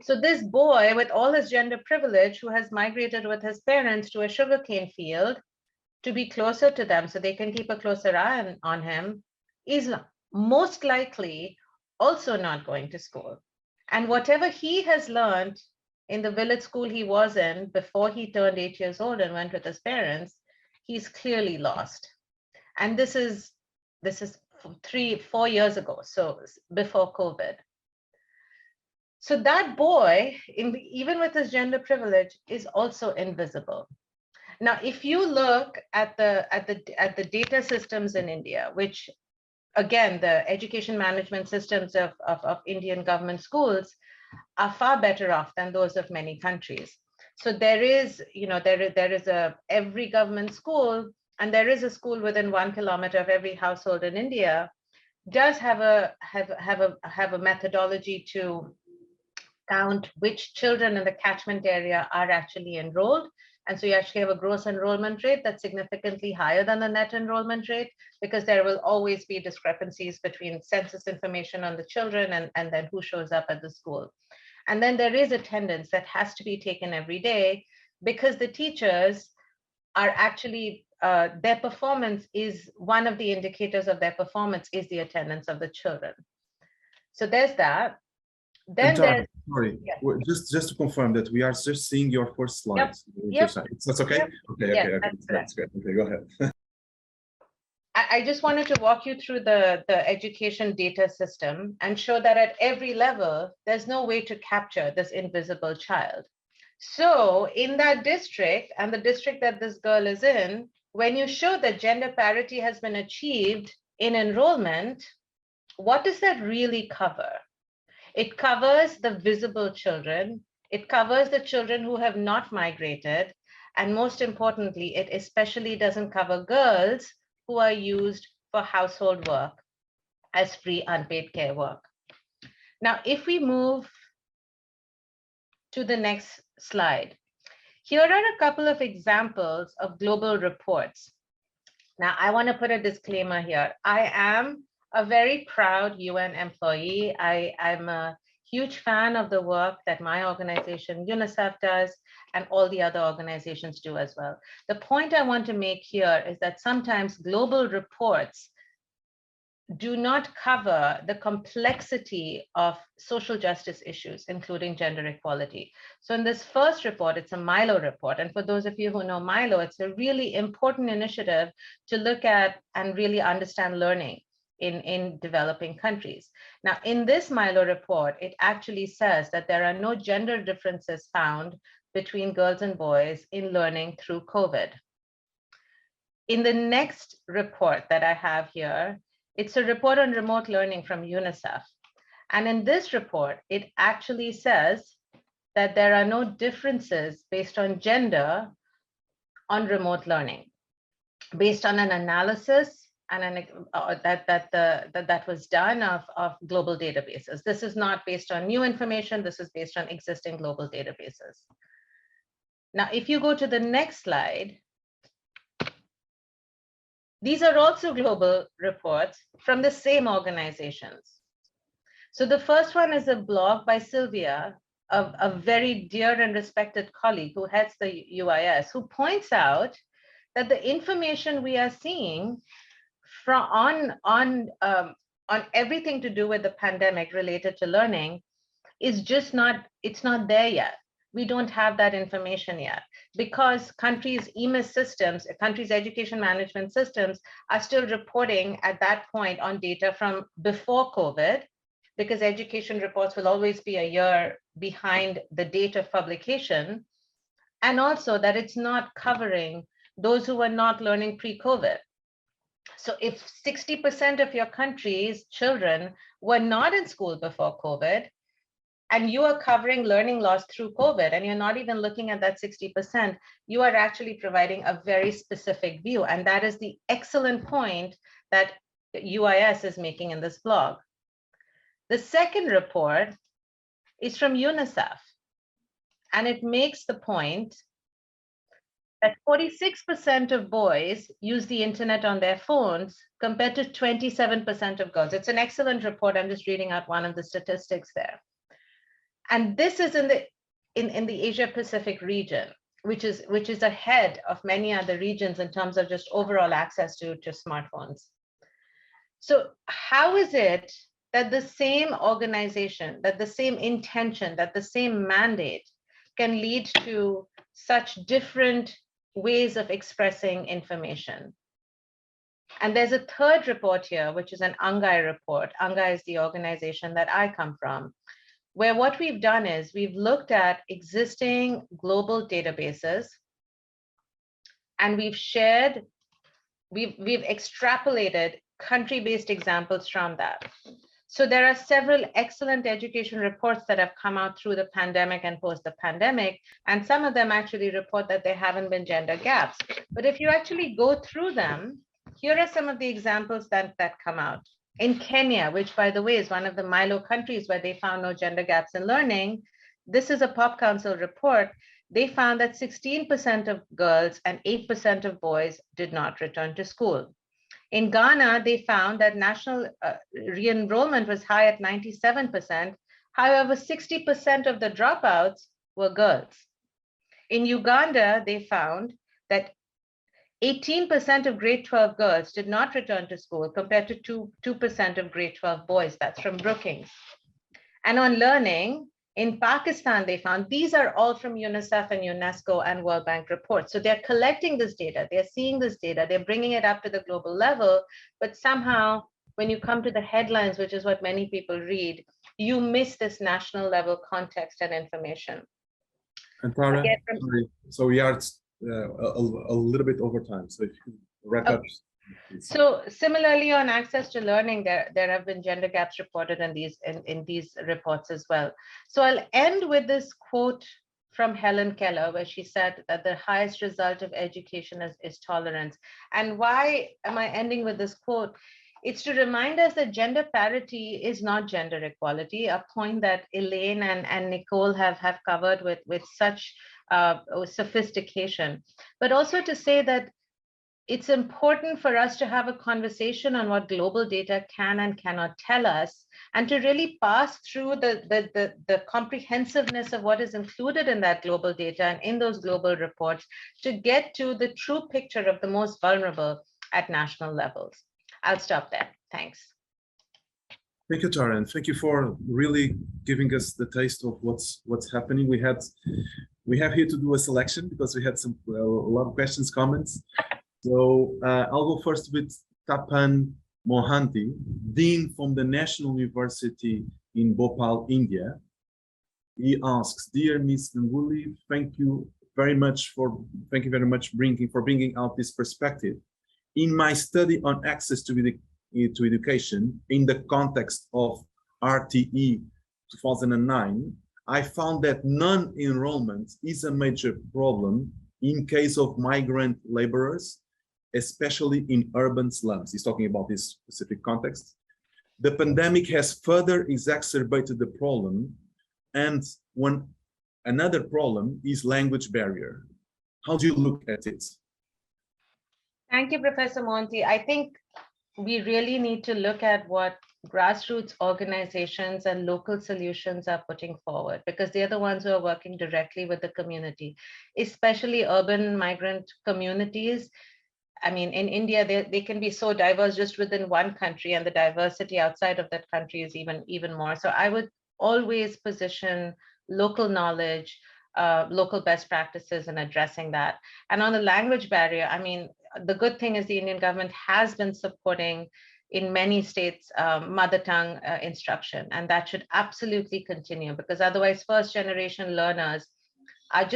Speaker 9: So this boy, with all his gender privilege, who has migrated with his parents to a sugarcane field to be closer to them so they can keep a closer eye on him, is most likely also not going to school. And whatever he has learned in the village school he was in before he turned 8 years old and went with his parents, he's clearly lost. And this is 3-4 years ago, so before COVID. So that boy, even with his gender privilege, is also invisible. Now, if you look at the data systems in India, which again, the education management systems of Indian government schools are far better off than those of many countries. So there is, there is every government school, and there is a school within 1 kilometer of every household in India, does have a methodology to count which children in the catchment area are actually enrolled. And so you actually have a gross enrollment rate that's significantly higher than the net enrollment rate, because there will always be discrepancies between census information on the children and then who shows up at the school. And then there is attendance that has to be taken every day, because the teachers are actually, their performance is, one of the indicators of their performance is the attendance of the children. So there's that. Then there's,
Speaker 3: sorry,
Speaker 9: yeah.
Speaker 3: just to confirm that we are just seeing your first slides.
Speaker 9: Yep.
Speaker 3: That's okay?
Speaker 9: Yep.
Speaker 3: Okay,
Speaker 9: Yes,
Speaker 3: okay, that's good. Okay, go ahead.
Speaker 9: I just wanted to walk you through the education data system and show that at every level, there's no way to capture this invisible child. So in that district, and the district that this girl is in, when you show that gender parity has been achieved in enrollment, what does that really cover? It covers the visible children. It covers the children who have not migrated. And most importantly, it especially doesn't cover girls who are used for household work as free unpaid care work. Now, if we move to the next slide, here are a couple of examples of global reports. Now, I want to put a disclaimer here. I am a very proud UN employee. I'm a huge fan of the work that my organization, UNICEF, does, and all the other organizations do as well. The point I want to make here is that sometimes global reports do not cover the complexity of social justice issues, including gender equality. So in this first report, it's a Milo report. And for those of you who know Milo, it's a really important initiative to look at and really understand learning in developing countries. Now, in this Milo report, it actually says that there are no gender differences found between girls and boys in learning through COVID. In the next report that I have here, it's a report on remote learning from UNICEF. And in this report, it actually says that there are no differences based on gender on remote learning, based on an analysis and that was done of global databases. This is not based on new information. This is based on existing global databases. Now, if you go to the next slide, these are also global reports from the same organizations. So the first one is a blog by Sylvia, a very dear and respected colleague who heads the UIS, who points out that the information we are seeing on everything to do with the pandemic related to learning is just not, it's not there yet. We don't have that information yet, because countries' EMIS systems, countries' education management systems are still reporting at that point on data from before COVID, because education reports will always be a year behind the date of publication, and also that it's not covering those who were not learning pre-COVID. So if 60% of your country's children were not in school before COVID, and you are covering learning loss through COVID, and you're not even looking at that 60%, you are actually providing a very specific view. And that is the excellent point that UIS is making in this blog. The second report is from UNICEF, and it makes the point that 46% of boys use the internet on their phones compared to 27% of girls. It's an excellent report. I'm just reading out one of the statistics there. And this is in the Asia Pacific region, which is ahead of many other regions in terms of just overall access to smartphones. So how is it that the same organization, that the same intention, that the same mandate can lead to such different ways of expressing information? And there's a third report here, which is an UNGEI report. UNGEI is the organization that I come from, where what we've done is we've looked at existing global databases, and we've extrapolated country-based examples from that. So there are several excellent education reports that have come out through the pandemic and post the pandemic, and some of them actually report that there haven't been gender gaps. But if you actually go through them, here are some of the examples that come out. In Kenya, which by the way is one of the Milo countries where they found no gender gaps in learning, this is a Pop Council report. They found that 16% of girls and 8% of boys did not return to school. In Ghana, they found that national re-enrollment was high at 97%. However, 60% of the dropouts were girls. In Uganda, they found that 18% of grade 12 girls did not return to school compared to 2% of grade 12 boys. That's from Brookings. And on learning, in Pakistan, they found, these are all from UNICEF and UNESCO and World Bank reports. So they're collecting this data, they're seeing this data, they're bringing it up to the global level, but somehow when you come to the headlines, which is what many people read, you miss this national level context and information.
Speaker 3: And Tara, sorry, so we are a little bit over time, so if you wrap up.
Speaker 9: So similarly on access to learning, there have been gender gaps reported in these reports as well. So I'll end with this quote from Helen Keller, where she said that the highest result of education is tolerance. And why am I ending with this quote? It's to remind us that gender parity is not gender equality, a point that Elaine and Nicole have covered with such sophistication, but also to say that it's important for us to have a conversation on what global data can and cannot tell us, and to really pass through the comprehensiveness of what is included in that global data and in those global reports to get to the true picture of the most vulnerable at national levels. I'll stop there. Thanks.
Speaker 3: Thank you, Tara, and thank you for really giving us the taste of what's happening. We have here to do a selection because we had a lot of questions, comments. So I'll go first with Tapan Mohanty, Dean from the National University in Bhopal, India. He asks, "Dear Ms. Ganguly, thank you very much for bringing out this perspective. In my study on access to education in the context of RTE 2009, I found that non-enrollment is a major problem in case of migrant laborers, especially in urban slums." He's talking about this specific context. "The pandemic has further exacerbated the problem, and another problem is language barrier. How do you look at it?"
Speaker 9: Thank you, Professor Monti. I think we really need to look at what grassroots organizations and local solutions are putting forward, because they're the ones who are working directly with the community, especially urban migrant communities. I mean, in India, they can be so diverse just within one country, and the diversity outside of that country is even more. So I would always position local knowledge, local best practices in addressing that. And on the language barrier, I mean, the good thing is the Indian government has been supporting in many states mother tongue instruction, and that should absolutely continue, because otherwise first generation learners are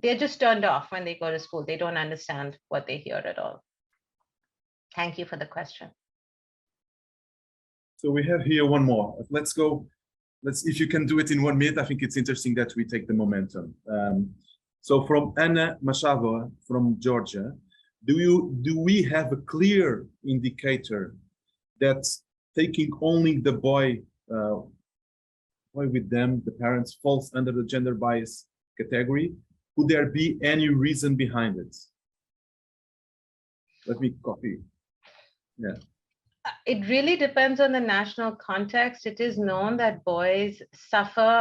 Speaker 9: they're just turned off when they go to school. They don't understand what they hear at all. Thank you for the question.
Speaker 3: So we have here one more. Let's go. If you can do it in 1 minute, I think it's interesting that we take the momentum. So from Anna Mashava from Georgia, do we have a clear indicator that taking only the boy with them, the parents, falls under the gender bias category? Could there be any reason behind it? Let me copy. Yeah.
Speaker 9: It really depends on the national context. It is known that boys suffer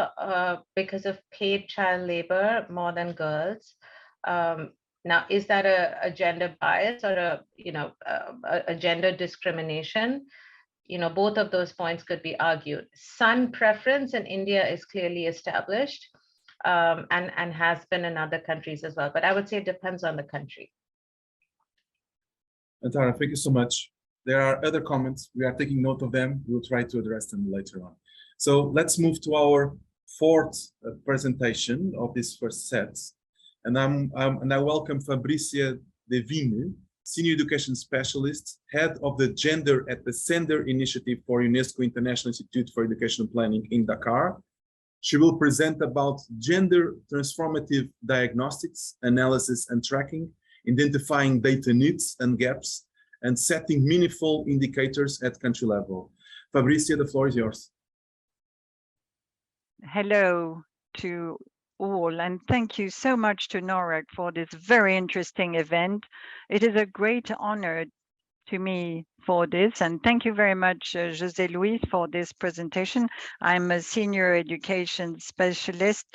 Speaker 9: because of paid child labor more than girls. Now, is that a gender bias or a gender discrimination? Both of those points could be argued. Son preference in India is clearly established and has been in other countries as well. But I would say it depends on the country.
Speaker 3: Tara, thank you so much. There are other comments. We are taking note of them. We'll try to address them later on. So let's move to our fourth presentation of this first set. And I welcome Fabricia Devine Senior Education Specialist, Head of the Gender at the Sender Initiative for UNESCO International Institute for Educational Planning in Dakar. She will present about gender transformative diagnostics, analysis and tracking, identifying data needs and gaps, and setting meaningful indicators at country level. Fabricia, the floor is yours.
Speaker 7: Hello to all, and thank you so much to NORRAG for this very interesting event. It is a great honor to me for this, and thank you very much, José Luis, for this presentation. I'm a senior education specialist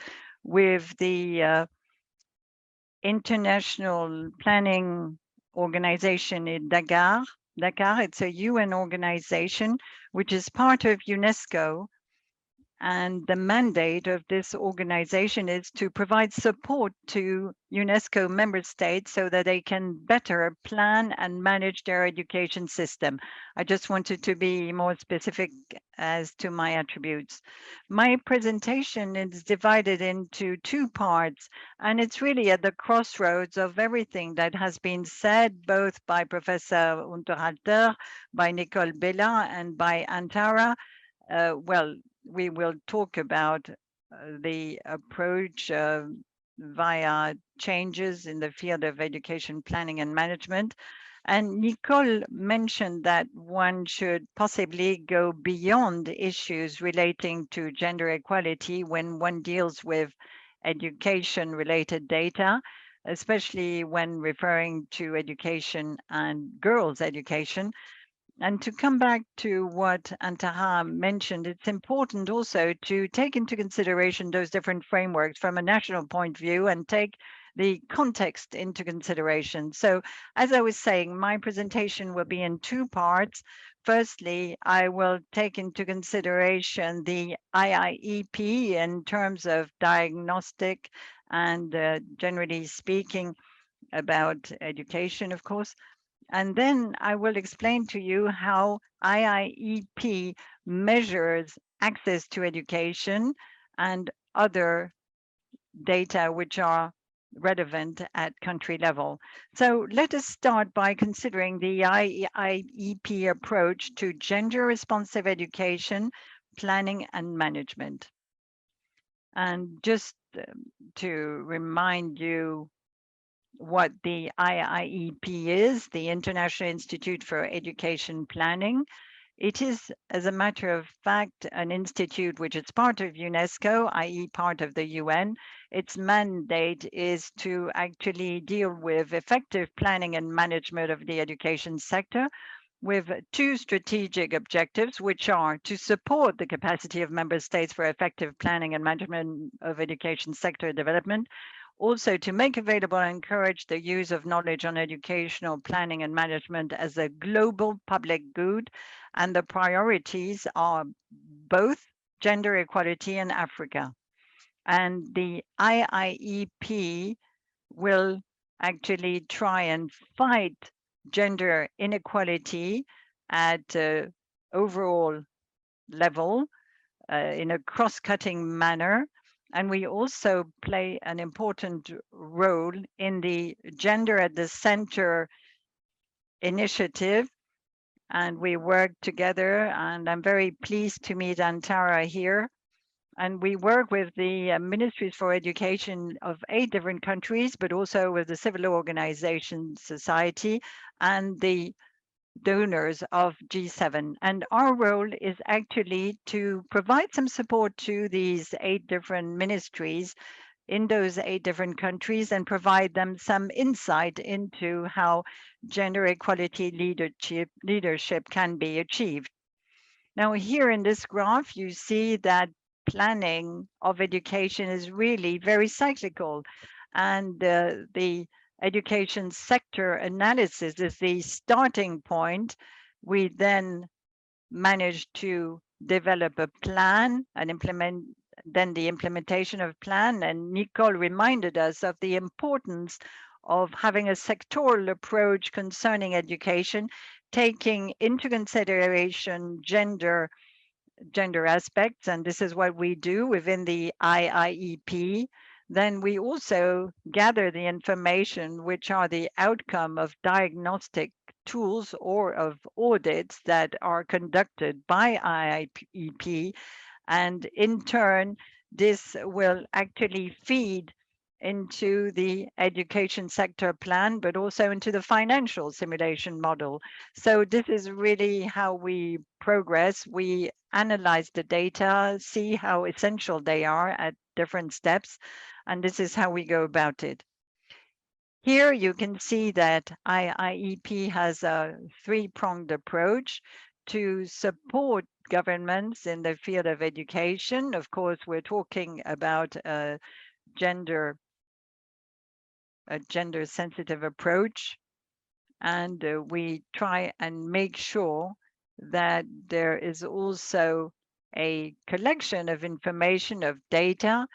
Speaker 7: with the International Planning Organization in Dakar. It's a UN organization which is part of UNESCO. And the mandate of this organization is to provide support to UNESCO member states so that they can better plan and manage their education system. I just wanted to be more specific as to my attributes. My presentation is divided into two parts, and it's really at the crossroads of everything that has been said, both by Professor Unterhalter, by Nicole Bella, and by Antara. We will talk about the approach via changes in the field of education planning and management. And Nicole mentioned that one should possibly go beyond issues relating to gender equality when one deals with education-related data, especially when referring to education and girls' education. And to come back to what Antaha mentioned, it's important also to take into consideration those different frameworks from a national point of view and take the context into consideration. So as I was saying, my presentation will be in two parts. Firstly, I will take into consideration the IIEP in terms of diagnostic and generally speaking about education, of course. And then I will explain to you how IIEP measures access to education and other data which are relevant at country level. So let us start by considering the IIEP approach to gender responsive education, planning and management. And just to remind you what the IIEP is, the International Institute for Education Planning. It is, as a matter of fact, an institute which is part of UNESCO, i.e. part of the UN. Its mandate is to actually deal with effective planning and management of the education sector with two strategic objectives, which are to support the capacity of member states for effective planning and management of education sector development, also to make available and encourage the use of knowledge on educational planning and management as a global public good. And the priorities are both gender equality and Africa. And the IIEP will actually try and fight gender inequality at overall level in a cross-cutting manner. And we also play an important role in the Gender at the Center initiative. And we work together, and I'm very pleased to meet Antara here. And we work with the ministries for education of 8 different countries, but also with the civil organization society and the donors of G7. And our role is actually to provide some support to these 8 different ministries in those 8 different countries and provide them some insight into how gender equality leadership can be achieved. Now, here in this graph, you see that planning of education is really very cyclical, and the education sector analysis is the starting point. We then manage to develop a plan and implement then the implementation of plan. And Nicole reminded us of the importance of having a sectoral approach concerning education, taking into consideration gender aspects. And this is what we do within the IIEP. then we also gather the information which are the outcome of diagnostic tools or of audits that are conducted by IIEP. And in turn, this will actually feed into the education sector plan, but also into the financial simulation model. So this is really how we progress. We analyze the data, see how essential they are at different steps, and this is how we go about it. Here you can see that IIEP has a three-pronged approach to support governments in the field of education. Of course, we're talking about a gender-sensitive approach, and we try and make sure that there is also a collection of information, of data,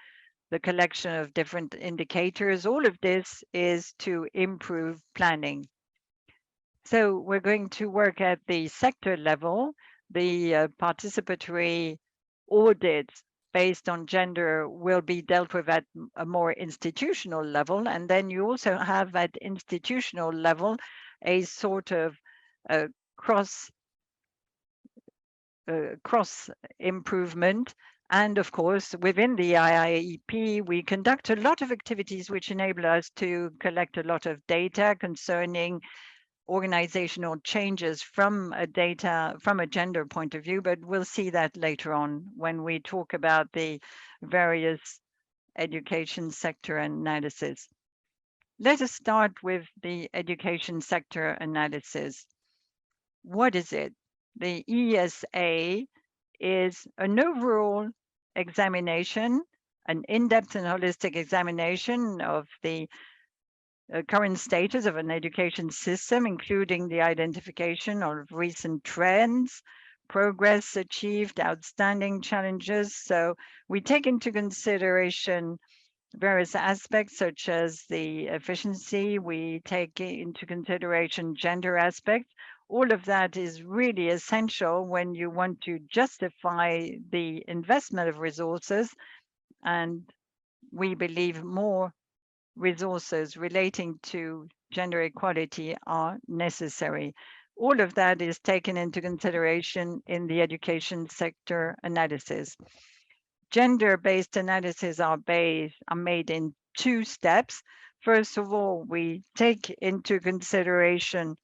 Speaker 7: the collection of different indicators. All of this is to improve planning. So we're going to work at the sector level. The participatory audits based on gender will be dealt with at a more institutional level. And then you also have at institutional level a sort of cross improvement. And of course, within the IIEP, we conduct a lot of activities which enable us to collect a lot of data concerning organizational changes from a gender point of view, but we'll see that later on when we talk about the various education sector analysis. Let us start with the education sector analysis. What is it? The ESA is an overall examination, an in-depth and holistic examination of the current status of an education system, including the identification of recent trends, progress achieved, outstanding challenges. So we take into consideration various aspects such as the efficiency, we take into consideration gender aspects. All of that is really essential when you want to justify the investment of resources, and we believe more resources relating to gender equality are necessary. All of that is taken into consideration in the education sector analysis. Gender-based analysis are made in two steps. First of all, we take into consideration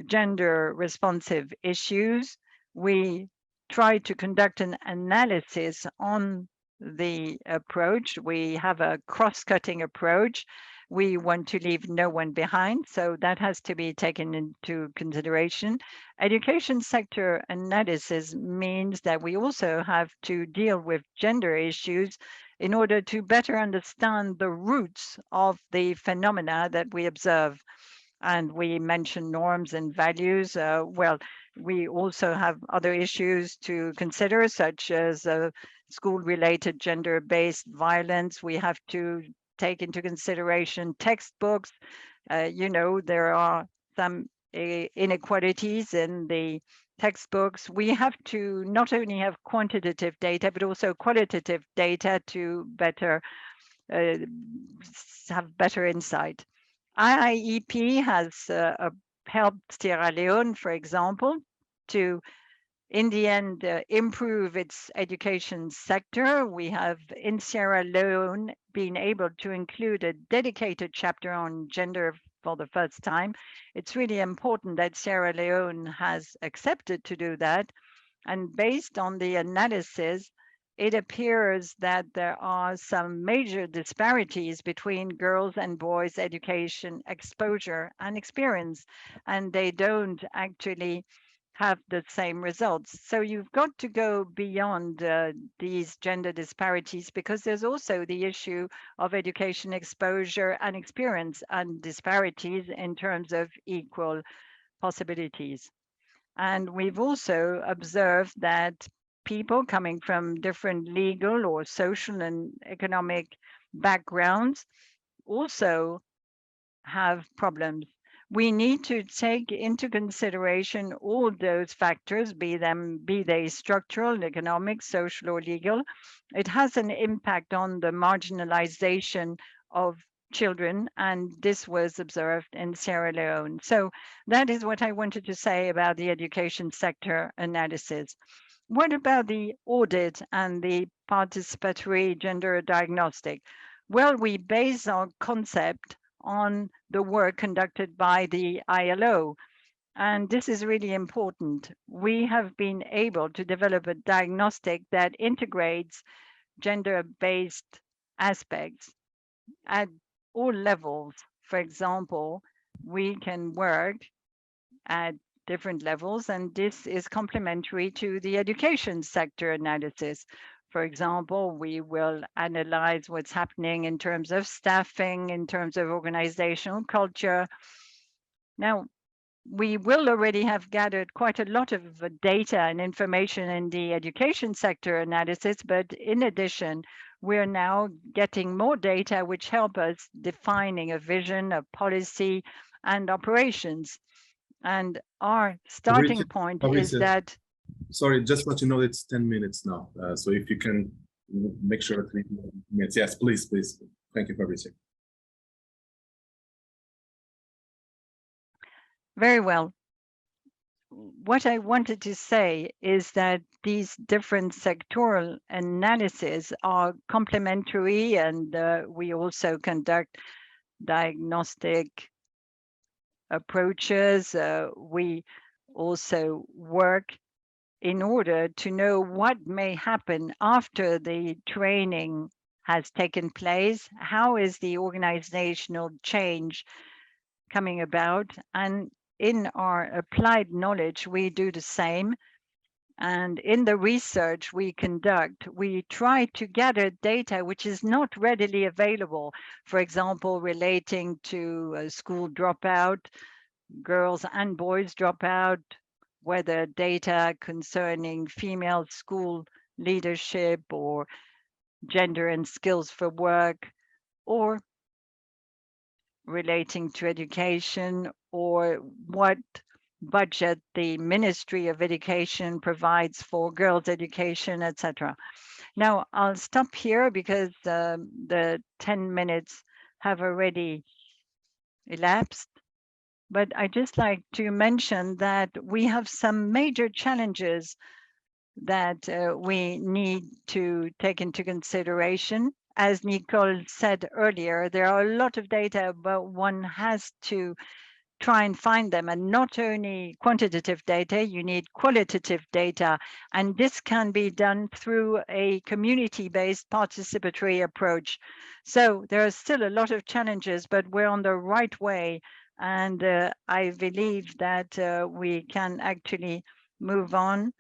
Speaker 7: gender responsive issues. We try to conduct an analysis on the approach. We have a cross-cutting approach. We want to leave no one behind, so that has to be taken into consideration. Education sector analysis means that we also have to deal with gender issues in order to better understand the roots of the phenomena that we observe. And we mention norms and values. Well, we also have other issues to consider, such as school-related gender-based violence. We have to take into consideration textbooks. There are some inequalities in the textbooks. We have to not only have quantitative data, but also qualitative data to better have better insight. IIEP has helped Sierra Leone, for example, to, in the end, improve its education sector. We have, in Sierra Leone, been able to include a dedicated chapter on gender for the first time. It's really important that Sierra Leone has accepted to do that. And based on the analysis, it appears that there are some major disparities between girls' and boys' education exposure and experience, and they don't actually have the same results. So you've got to go beyond these gender disparities, because there's also the issue of education exposure and experience and disparities in terms of equal possibilities. And we've also observed that people coming from different legal or social and economic backgrounds also have problems. we need to take into consideration all those factors, be they structural, economic, social, or legal. It has an impact on the marginalization of children, and this was observed in Sierra Leone. So that is what I wanted to say about the education sector analysis. What about the audit and the participatory gender diagnostic? Well, we base our concept on the work conducted by the ILO. And this is really important. We have been able to develop a diagnostic that integrates gender-based aspects at all levels. For example, we can work at different levels, and this is complementary to the education sector analysis. For example, we will analyze what's happening in terms of staffing, in terms of organizational culture. Now, we will already have gathered quite a lot of data and information in the education sector analysis, but in addition, we're now getting more data which help us defining a vision, a policy, and operations. And our starting point is that.
Speaker 3: Sorry, just let you know it's 10 minutes now. So if you can make sure 3 minutes. Yes, please, please. Thank you, Fabrizio.
Speaker 7: Very well. What I wanted to say is that these different sectoral analyses are complementary, and we also conduct diagnostic approaches. We also work in order to know what may happen after the training has taken place. How is the organizational change coming about? And in our applied knowledge, we do the same. And in the research we conduct, we try to gather data which is not readily available. For example, relating to school dropout, girls and boys drop out, whether data concerning female school leadership or gender and skills for work, or relating to education, or what budget the Ministry of Education provides for girls' education, etc. Now, I'll stop here because the 10 minutes have already elapsed. But I'd just like to mention that we have some major challenges that we need to take into consideration. As Nicole said earlier, there are a lot of data, but one has to try and find them, and not only quantitative data, you need qualitative data, and this can be done through a community-based participatory approach. So there are still a lot of challenges, but we're on the right way, and I believe that we can actually move on,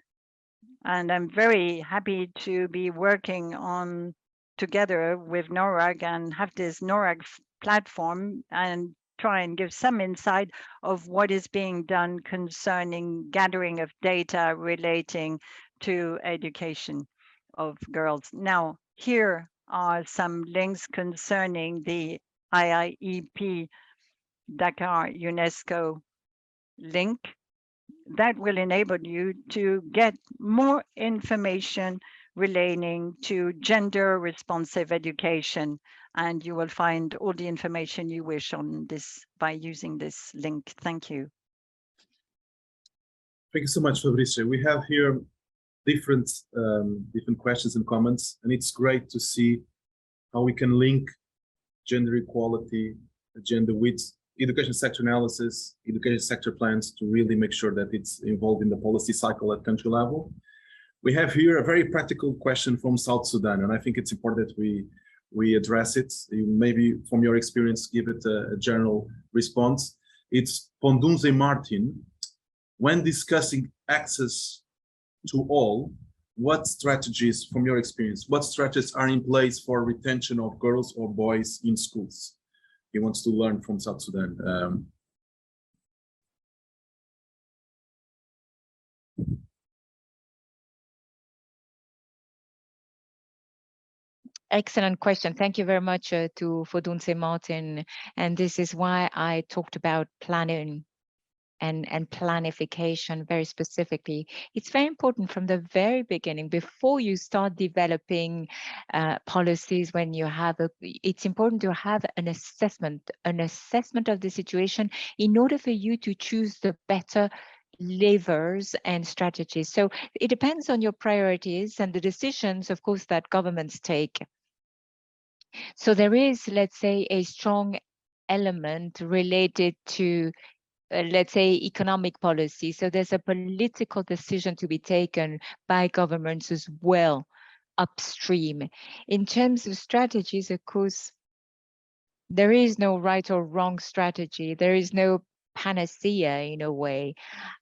Speaker 7: and I'm very happy to be working on together with NORRAG and have this NORRAG platform and try and give some insight of what is being done concerning gathering of data relating to education of girls. Now, here are some links concerning the IIEP Dakar UNESCO link that will enable you to get more information relating to gender responsive education, and you will find all the information you wish on this by using this link. Thank you.
Speaker 3: Thank you so much, Fabrizio. We have here different questions and comments, and it's great to see how we can link gender equality, agenda with education sector analysis, education sector plans to really make sure that it's involved in the policy cycle at country level. We have here a very practical question from South Sudan, and I think it's important that we address it. You maybe from your experience, give it a general response. It's Pondunze Martin. When discussing access to all, what strategies, from your experience, what strategies are in place for retention of girls or boys in schools? He wants to learn from South Sudan.
Speaker 8: Excellent question. Thank you very much to Fodunse Martin. And this is why I talked about planning and planification very specifically. It's very important from the very beginning, before you start developing policies, when you have it's important to have an assessment of the situation in order for you to choose the better levers and strategies. So it depends on your priorities and the decisions, of course, that governments take. So there is, let's say, a strong element related to, let's say, economic policy. So there's a political decision to be taken by governments as well, upstream. In terms of strategies, of course, there is no right or wrong strategy. There is no panacea in a way.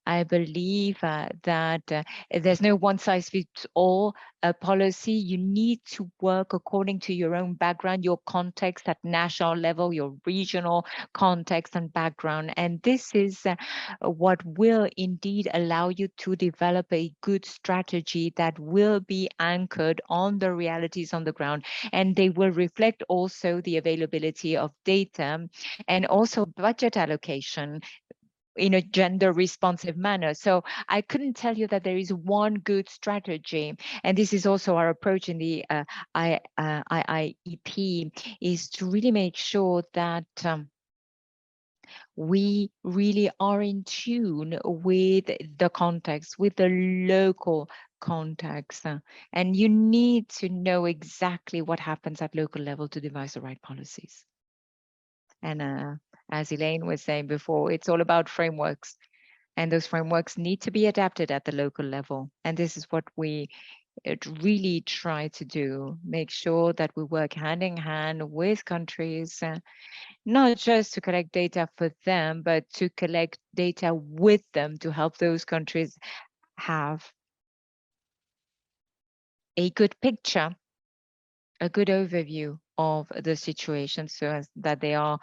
Speaker 8: I believe that there's no one-size-fits-all policy. You need to work according to your own background, your context at national level, your regional context and background. And this is what will indeed allow you to develop a good strategy that will be anchored on the realities on the ground. And they will reflect also the availability of data and also budget allocation in a gender responsive manner. So I couldn't tell you that there is one good strategy. And this is also our approach in the IIEP, is to really make sure that we really are in tune with the context, with the local context. And you need to know exactly what happens at local level to devise the right policies. And as Elaine was saying before, it's all about frameworks, and those frameworks need to be adapted at the local level. And this is what we really try to do, make sure that we work hand in hand with countries, not just to collect data for them, but to collect data with them to help those countries have a good picture, a good overview of the situation, so as that they are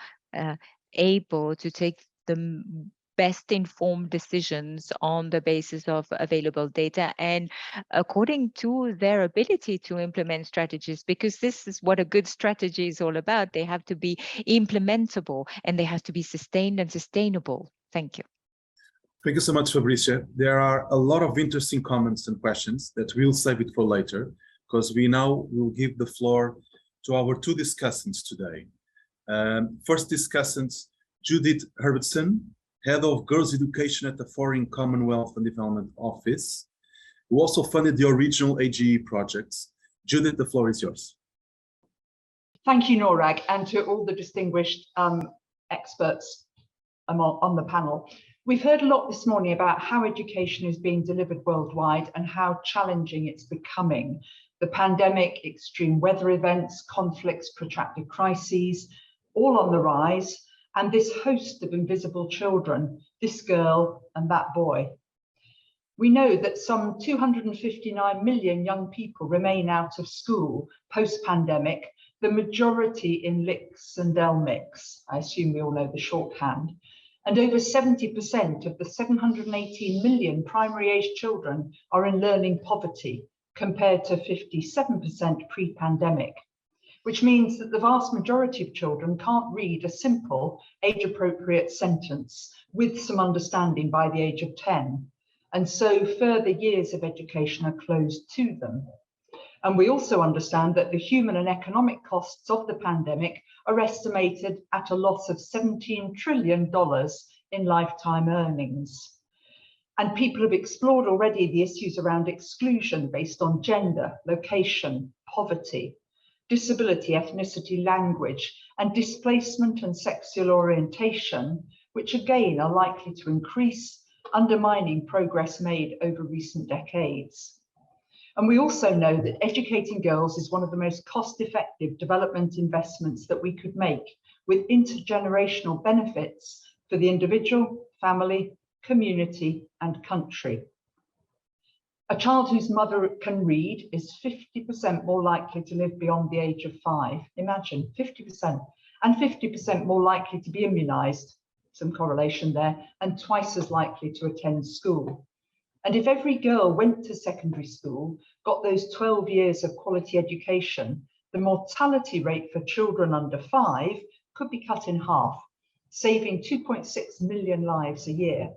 Speaker 8: able to take the best informed decisions on the basis of available data and according to their ability to implement strategies, because this is what a good strategy is all about. They have to be implementable and they have to be sustained and sustainable. Thank you.
Speaker 3: Thank you so much, Fabricia. There are a lot of interesting comments and questions that we'll save it for later, because we now will give the floor to our two discussants today. First discussant, Judith Herbertson, Head of Girls Education at the Foreign Commonwealth and Development Office, who also funded the original AGE projects. Judith, the floor is yours.
Speaker 10: Thank you, NORRAG, and to all the distinguished experts on the panel. We've heard a lot this morning about how education is being delivered worldwide and how challenging it's becoming. The pandemic, extreme weather events, conflicts, protracted crises, all on the rise, and this host of invisible children, this girl and that boy. We know that some 259 million young people remain out of school post-pandemic, the majority in LICs and LMICs. I assume we all know the shorthand. And over 70% of the 718 million primary-age children are in learning poverty, compared to 57% pre-pandemic, which means that the vast majority of children can't read a simple age-appropriate sentence with some understanding by the age of 10. And so further years of education are closed to them. And we also understand that the human and economic costs of the pandemic are estimated at a loss of $17 trillion in lifetime earnings. And people have explored already the issues around exclusion based on gender, location, poverty, disability, ethnicity, language, and displacement and sexual orientation, which again are likely to increase, undermining progress made over recent decades. And we also know that educating girls is one of the most cost-effective development investments that we could make, with intergenerational benefits for the individual, family, community, and country. A child whose mother can read is 50% more likely to live beyond the age of 5. Imagine, 50%. And 50% more likely to be immunized, some correlation there, and twice as likely to attend school. And if every girl went to secondary school, got those 12 years of quality education, the mortality rate for children under 5 could be cut in half, saving 2.6 million lives a year.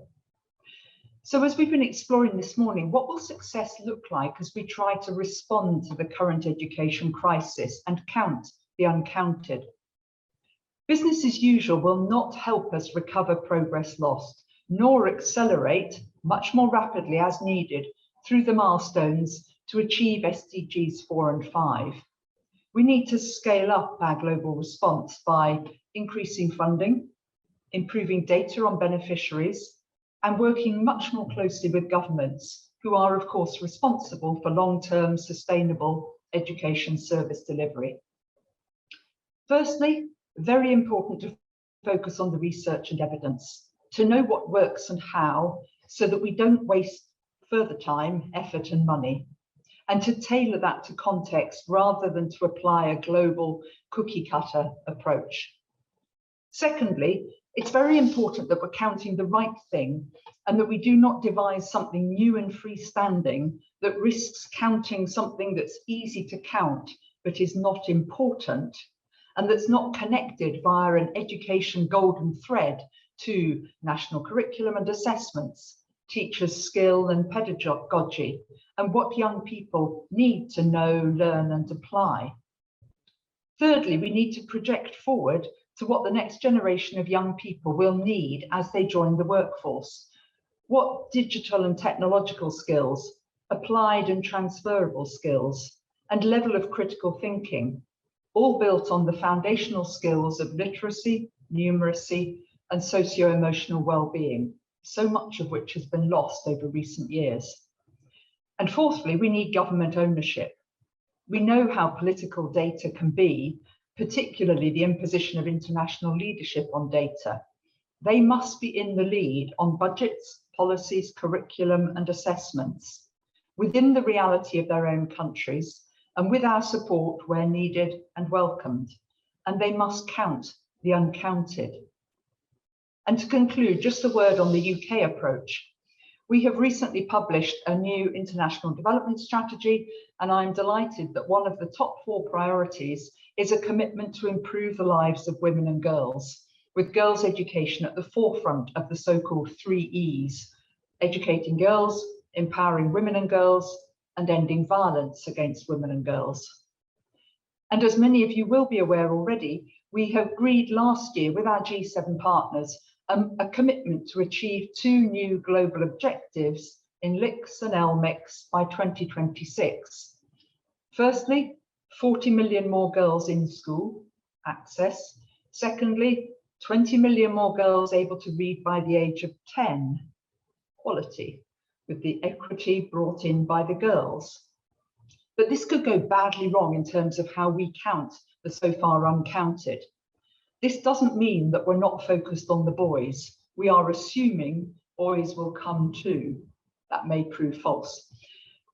Speaker 10: So as we've been exploring this morning, what will success look like as we try to respond to the current education crisis and count the uncounted? Business as usual will not help us recover progress lost, nor accelerate much more rapidly as needed through the milestones to achieve SDGs 4 and 5. We need to scale up our global response by increasing funding, improving data on beneficiaries, and working much more closely with governments, who are, of course, responsible for long-term sustainable education service delivery. Firstly, very important to focus on the research and evidence, to know what works and how, so that we don't waste further time, effort, and money, and to tailor that to context rather than to apply a global cookie-cutter approach. Secondly, it's very important that we're counting the right thing and that we do not devise something new and freestanding that risks counting something that's easy to count but is not important, and that's not connected via an education golden thread to national curriculum and assessments, teachers' skill and pedagogy, and what young people need to know, learn, and apply. Thirdly, we need to project forward to what the next generation of young people will need as they join the workforce. What digital and technological skills, applied and transferable skills, and level of critical thinking, all built on the foundational skills of literacy, numeracy, and socio-emotional well-being, so much of which has been lost over recent years. And fourthly, we need government ownership. We know how political data can be, particularly the imposition of international leadership on data. They must be in the lead on budgets, policies, curriculum, and assessments within the reality of their own countries, and with our support where needed and welcomed. And they must count the uncounted. And to conclude, just a word on the UK approach. We have recently published a new international development strategy, and I'm delighted that one of the top 4 priorities is a commitment to improve the lives of women and girls, with girls' education at the forefront of the so-called 3 E's: educating girls, empowering women and girls, and ending violence against women and girls. And as many of you will be aware already, we have agreed last year with our G7 partners a commitment to achieve 2 new global objectives in LICS and LMICS by 2026. Firstly, 40 million more girls in school access. Secondly, 20 million more girls able to read by the age of 10, quality, with the equity brought in by the girls. But this could go badly wrong in terms of how we count the so far uncounted. This doesn't mean that we're not focused on the boys. We are assuming boys will come too. That may prove false.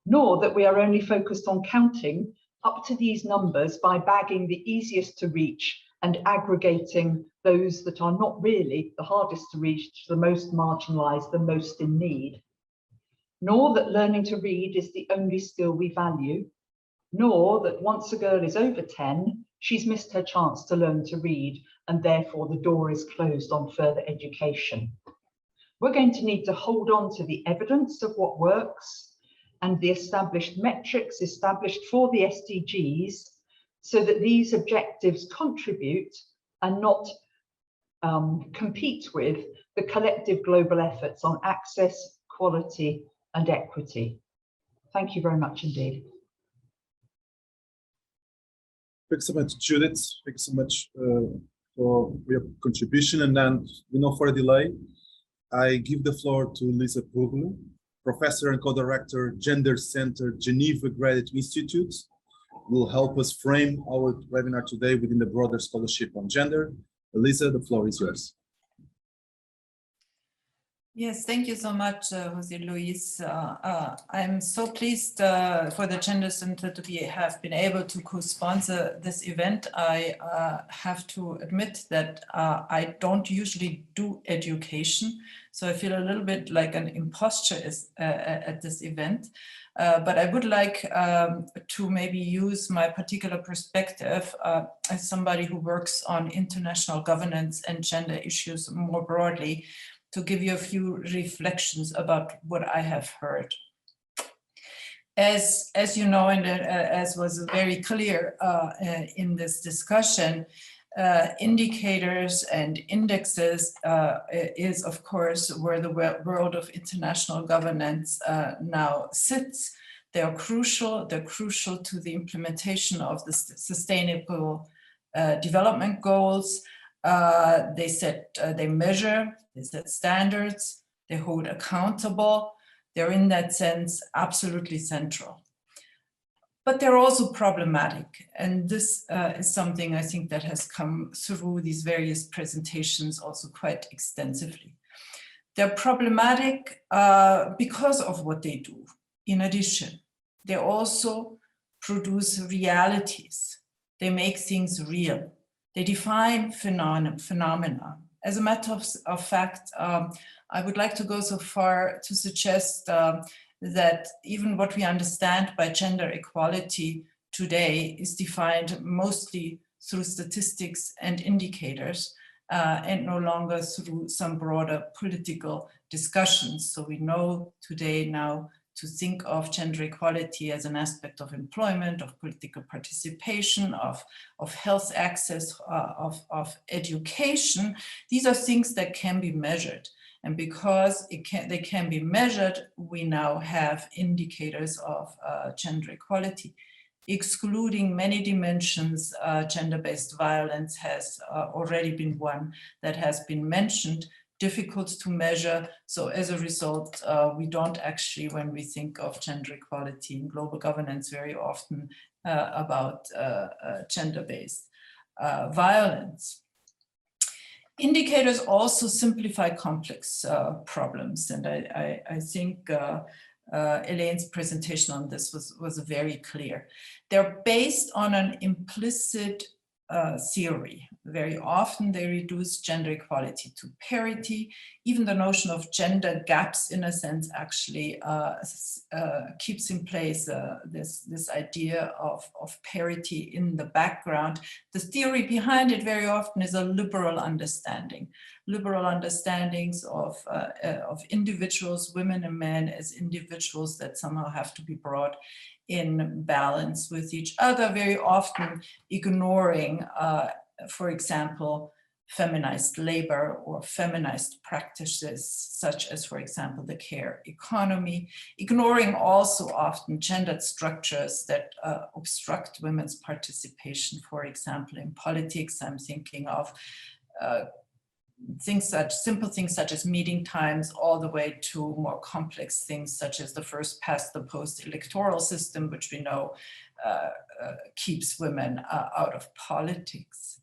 Speaker 10: Nor that we are only focused on counting up to these numbers by bagging the easiest to reach and aggregating those that are not really the hardest to reach, the most marginalized, the most in need. Nor that learning to read is the only skill we value, nor that once a girl is over 10, she's missed her chance to learn to read, and therefore the door is closed on further education. We're going to need to hold on to the evidence of what works and the established metrics established for the SDGs, so that these objectives contribute and not compete with the collective global efforts on access, quality, and equity. Thank you very much indeed.
Speaker 3: Thanks so much, Judith. Thanks so much for your contribution. And then, without further delay, I give the floor to Lisa Puglu, Professor and Co-Director, Gender Center, Geneva Graduate Institute, who will help us frame our webinar today within the broader scholarship on gender. Lisa, the floor is yours.
Speaker 11: Yes, thank you so much, Jose Luis. I'm so pleased for the Gender Center to have been able to co-sponsor this event. I have to admit that I don't usually do education, so I feel a little bit like an imposter at this event. But I would like to maybe use my particular perspective as somebody who works on international governance and gender issues more broadly, to give you a few reflections about what I have heard. As you know, and as was very clear in this discussion, indicators and indexes is, of course, where the world of international governance now sits. They are crucial. They're crucial to the implementation of the sustainable development goals. They measure, they set standards, they hold accountable. They're in that sense absolutely central. But they're also problematic. And this is something I think that has come through these various presentations also quite extensively. They're problematic because of what they do. In addition, they also produce realities. They make things real. They define phenomena. As a matter of fact, I would like to go so far to suggest that even what we understand by gender equality today is defined mostly through statistics and indicators and no longer through some broader political discussions. So we know today now to think of gender equality as an aspect of employment, of political participation, of health access, of education. These are things that can be measured. And because they can be measured, we now have indicators of gender equality. Excluding many dimensions, gender-based violence has already been one that has been mentioned, difficult to measure. So as a result, we don't actually, when we think of gender equality in global governance, very often about gender-based violence. Indicators also simplify complex problems. And I think Elaine's presentation on this was very clear. They're based on an implicit theory. Very often they reduce gender equality to parity. Even the notion of gender gaps, in a sense, actually keeps in place this idea of parity in the background. The theory behind it very often is a liberal understanding. Liberal understandings of individuals, women and men, as individuals that somehow have to be brought in balance with each other, very often ignoring, for example, feminized labor or feminized practices, such as, for example, the care economy, ignoring also often gendered structures that obstruct women's participation, for example, in politics. I'm thinking of simple things such as meeting times, all the way to more complex things such as the first past the post electoral system, which we know keeps women out of politics.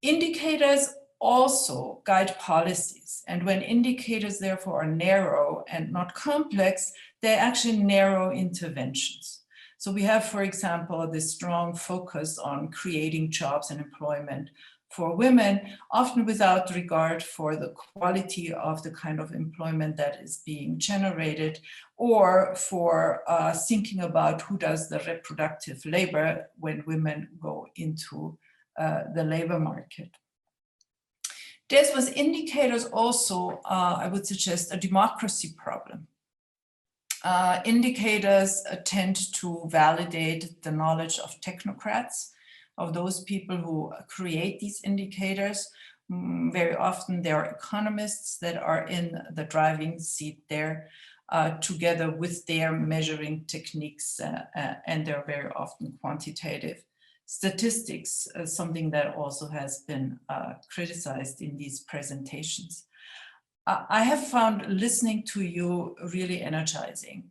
Speaker 11: Indicators also guide policies, and when indicators therefore are narrow and not complex, they actually narrow interventions. So we have, for example, this strong focus on creating jobs and employment for women, often without regard for the quality of the kind of employment that is being generated, or for thinking about who does the reproductive labor when women go into the labor market. There's with indicators also, I would suggest, a democracy problem. Indicators tend to validate the knowledge of technocrats, of those people who create these indicators. Very often there are economists that are in the driving seat there, together with their measuring techniques, and they're very often quantitative. Statistics is something that also has been criticized in these presentations. I have found listening to you really energizing.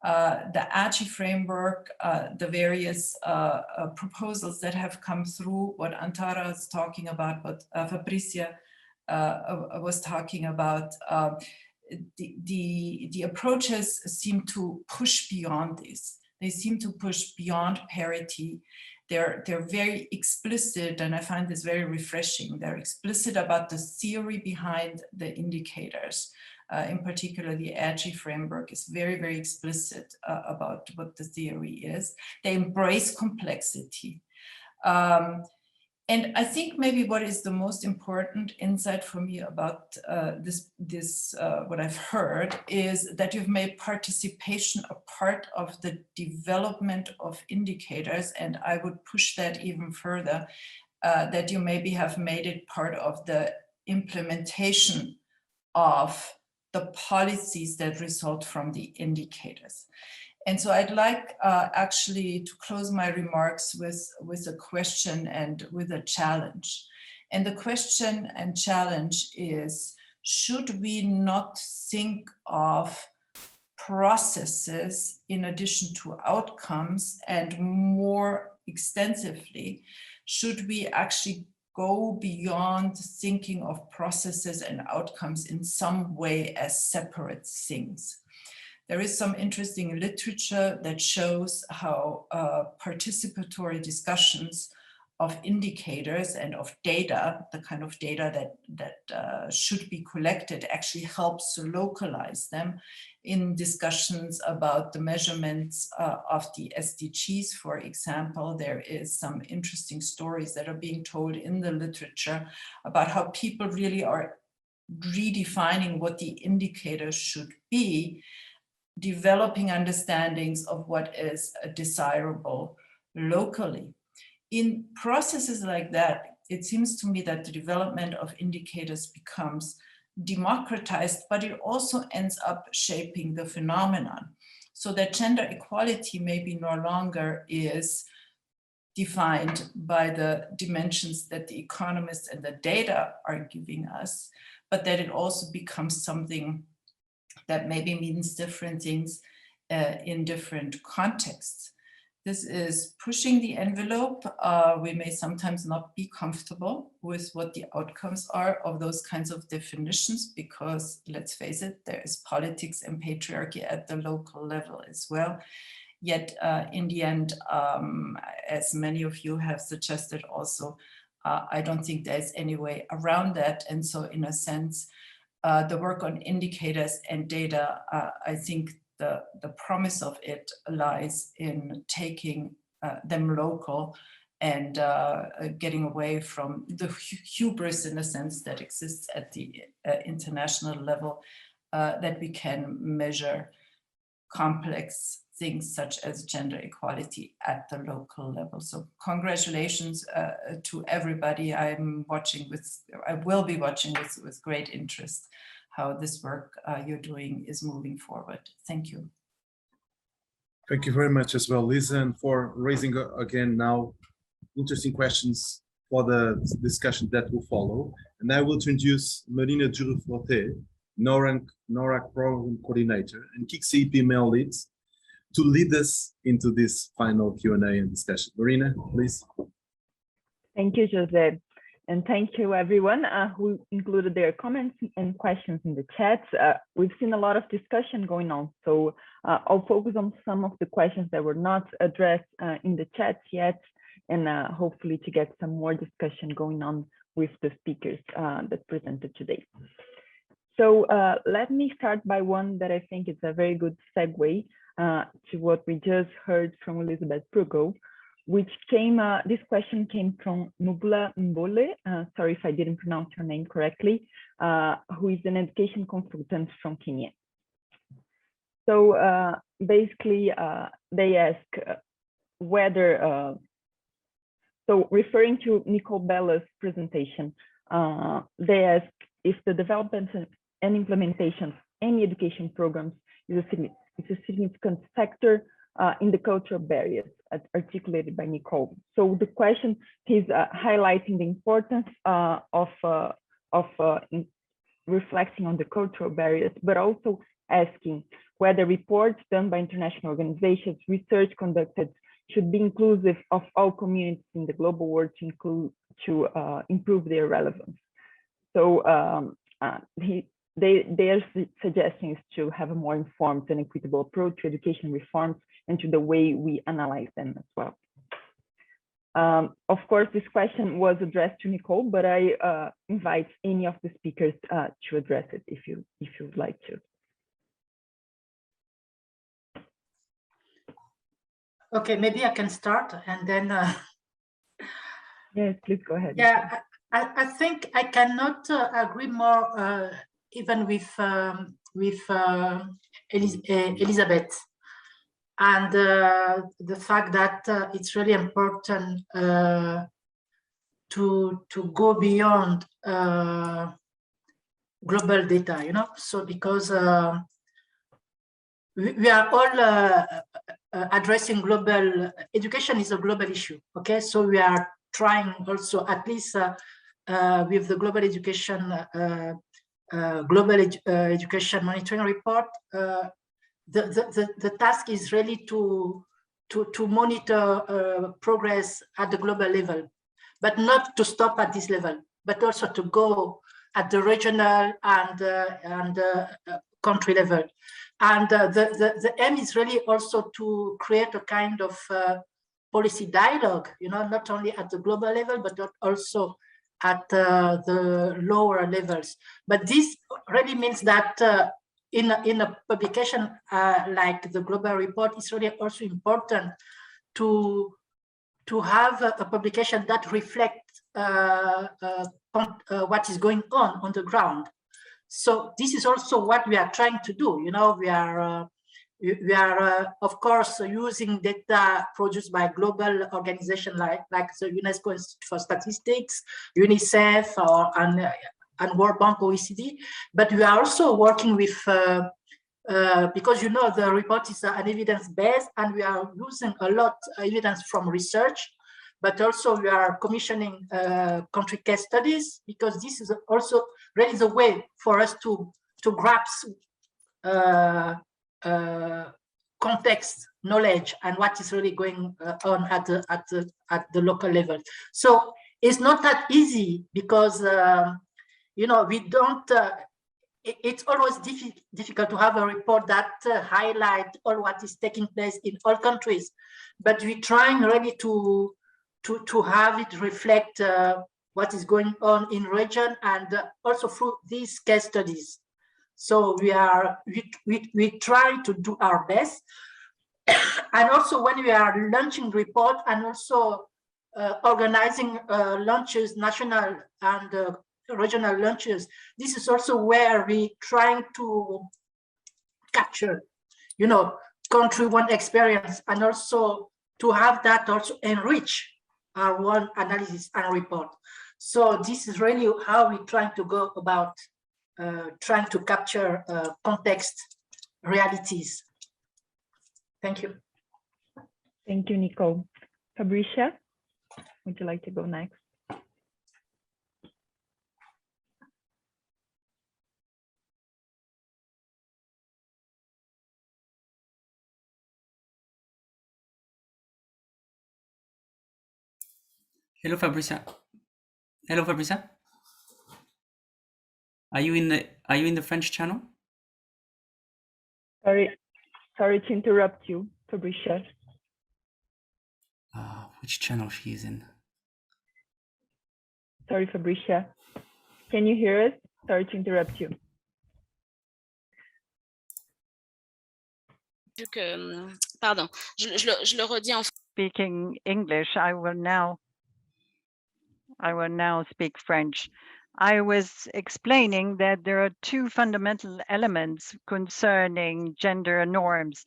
Speaker 11: The AGI framework, the various proposals that have come through, what Antara is talking about, what Fabricia was talking about, the approaches seem to push beyond this. They seem to push beyond parity. They're very explicit, and I find this very refreshing. They're explicit about the theory behind the indicators. In particular, the AGI framework is very, very explicit about what the theory is. They embrace complexity. And I think maybe what is the most important insight for me about what I've heard is that you've made participation a part of the development of indicators, and I would push that even further, that you maybe have made it part of the implementation of the policies that result from the indicators. And so I'd like actually to close my remarks with a question and with a challenge. And the question and challenge is, should we not think of processes in addition to outcomes, and more extensively, should we actually go beyond thinking of processes and outcomes in some way as separate things? There is some interesting literature that shows how participatory discussions of indicators and of data, the kind of data that should be collected, actually helps to localize them in discussions about the measurements of the SDGs, for example. There is some interesting stories that are being told in the literature about how people really are redefining what the indicators should be, developing understandings of what is desirable locally. In processes like that, it seems to me that the development of indicators becomes democratized, but it also ends up shaping the phenomenon, so that gender equality maybe no longer is defined by the dimensions that the economists and the data are giving us, but that it also becomes something that maybe means different things in different contexts. This is pushing the envelope. We may sometimes not be comfortable with what the outcomes are of those kinds of definitions, because let's face it, there is politics and patriarchy at the local level as well. Yet in the end, as many of you have suggested also, I don't think there's any way around that. And so in a sense, the work on indicators and data, I think the promise of it lies in taking them local and getting away from the hubris, in a sense, that exists at the international level, that we can measure complex things such as gender equality at the local level. So congratulations to everybody. I will be watching with great interest how this work you're doing is moving forward. Thank you.
Speaker 3: Thank you very much as well, Lisa, and for raising again now interesting questions for the discussion that will follow. And I will introduce Marina Girofote, NORRAG Program Coordinator and KIX EAP Male Lead, to lead us into this final Q&A and discussion. Marina, please.
Speaker 12: Thank you, Jose. And thank you everyone who included their comments and questions in the chat. We've seen a lot of discussion going on, so I'll focus on some of the questions that were not addressed in the chat yet, and hopefully to get some more discussion going on with the speakers that presented today. So let me start by one that I think is a very good segue to what we just heard from Elizabeth Prugo, which came, this question came from Mubula Mbole, sorry if I didn't pronounce your name correctly, who is an education consultant from Kenya. So basically, they ask whether, so referring to Nicole Bella's presentation, they ask if the development and implementation of any education programs is a significant factor in the cultural barriers articulated by Nicole. So the question is highlighting the importance of reflecting on the cultural barriers, but also asking whether reports done by international organizations, research conducted, should be inclusive of all communities in the global world to improve their relevance. So their suggestion is to have a more informed and equitable approach to education reforms and to the way we analyze them as well. Of course, this question was addressed to Nicole, but I invite any of the speakers to address it if you would like to.
Speaker 6: Okay, maybe I can start and then.
Speaker 12: Yes, please go ahead.
Speaker 6: Yeah, I think I cannot agree more even with Elizabeth, and the fact that it's really important to go beyond global data, you know. So because we are all addressing global education is a global issue. Okay, so we are trying also, at least with the global education education monitoring report, the task is really to monitor progress at the global level, but not to stop at this level, but also to go at the regional and country level. And the aim is really also to create a kind of policy dialogue, you know, not only at the global level, but also at the lower levels. But this really means that in a publication like the global report, it's really also important to have a publication that reflects what is going on the ground. So this is also what we are trying to do. You know, we are of course using data produced by global organizations like the UNESCO Institute for Statistics, UNICEF, and World Bank, OECD. But we are also working with because you know the report is an evidence-based, and we are using a lot of evidence from research. But also we are commissioning country case studies, because this is also really the way for us to grasp context knowledge and what is really going on at the local level. So it's not that easy, because you know, we don't. It's always difficult to have a report that highlight all what is taking place in all countries, but we're trying really to have it reflect what is going on in region, and also through these case studies. So we try to do our best. And also when we are launching report and also organizing launches, national and regional launches, this is also where we trying to capture, you know, country one experience, and also to have that also enrich our one analysis and report. So this is really how we're trying to go about trying to capture context realities. Thank you.
Speaker 12: Thank you, Nicole. Fabricia, would you like to go next?
Speaker 13: Hello, Fabricia. Hello, Fabricia. Are you in the French channel?
Speaker 12: Sorry to interrupt you, Fabricia.
Speaker 13: Which channel she is in?
Speaker 12: Sorry, Fabricia. Can you hear us? Sorry to interrupt you.
Speaker 14: Pardon, je le redis en
Speaker 7: Speaking English, I will now speak French. I was explaining that there are two fundamental elements concerning gender norms.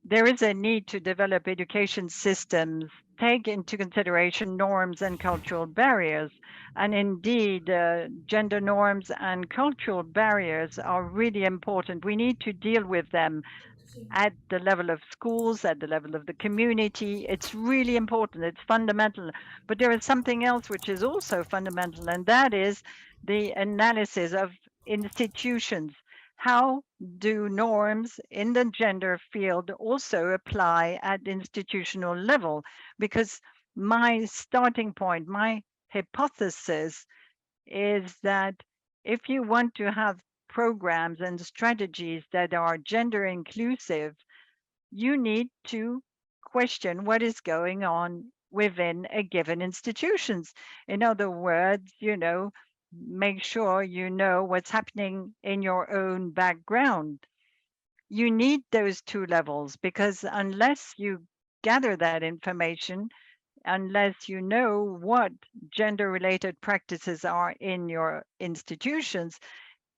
Speaker 7: There is a need to develop education systems, take into consideration norms and cultural barriers. And indeed, gender norms and cultural barriers are really important. We need to deal with them at the level of schools, at the level of the community. It's really important, it's fundamental. But there is something else which is also fundamental, and that is the analysis of institutions. How do norms in the gender field also apply at institutional level? Because my starting point, my hypothesis is that if you want to have programs and strategies that are gender inclusive, you need to question what is going on within a given institutions. In other words, make sure you know what's happening in your own background. You need those two levels, because unless you gather that information, unless you know what gender-related practices are in your institutions,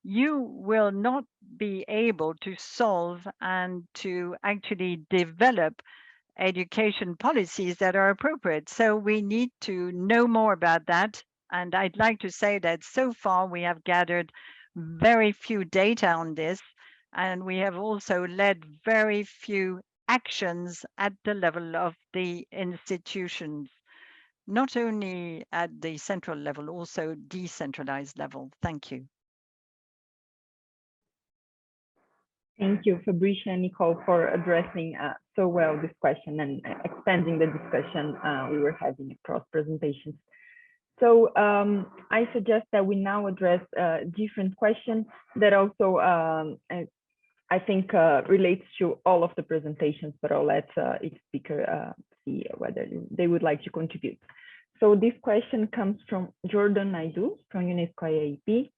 Speaker 7: you will not be able to solve and to actually develop education policies that are appropriate. So we need to know more about that. And I'd like to say that so far we have gathered very few data on this, and we have also led very few actions at the level of the institutions, not only at the central level, also decentralized level. Thank you.
Speaker 12: Thank you, Fabricia and Nicole, for addressing so well this question and expanding the discussion we were having across presentations. So I suggest that we now address different questions that also I think relates to all of the presentations, but I'll let each speaker see whether they would like to contribute. So this question comes from Jordan Naidu from UNESCO IIEP,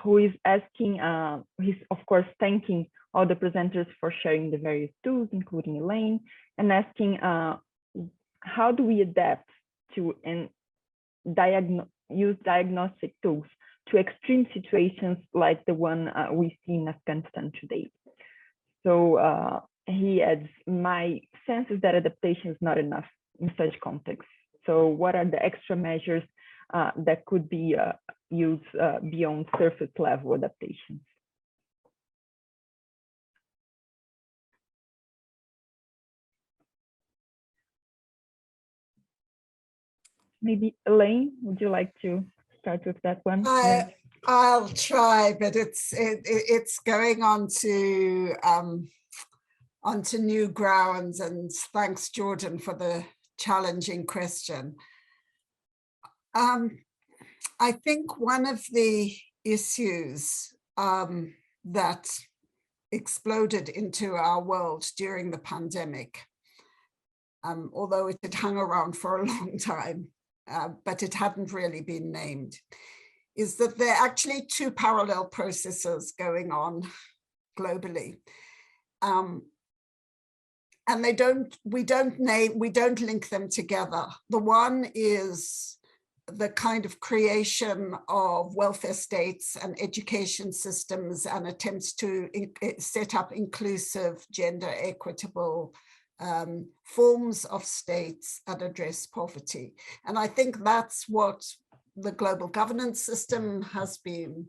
Speaker 12: who is asking, he's of course thanking all the presenters for sharing the various tools, including Elaine, and asking how do we adapt to and use diagnostic tools to extreme situations like the one we see in Afghanistan today. So he adds, my sense is that adaptation is not enough in such contexts. So what are the extra measures that could be used beyond surface level adaptations? Maybe Elaine, would you like to start with that one?
Speaker 4: I'll try, but it's going on to onto new grounds, and thanks, Jordan, for the challenging question. I think one of the issues that exploded into our world during the pandemic, although it had hung around for a long time, but it hadn't really been named, is that there are actually two parallel processes going on globally. And we don't link them together. The one is the kind of creation of welfare states and education systems and attempts to set up inclusive, gender equitable forms of states that address poverty. And I think that's what the global governance system has been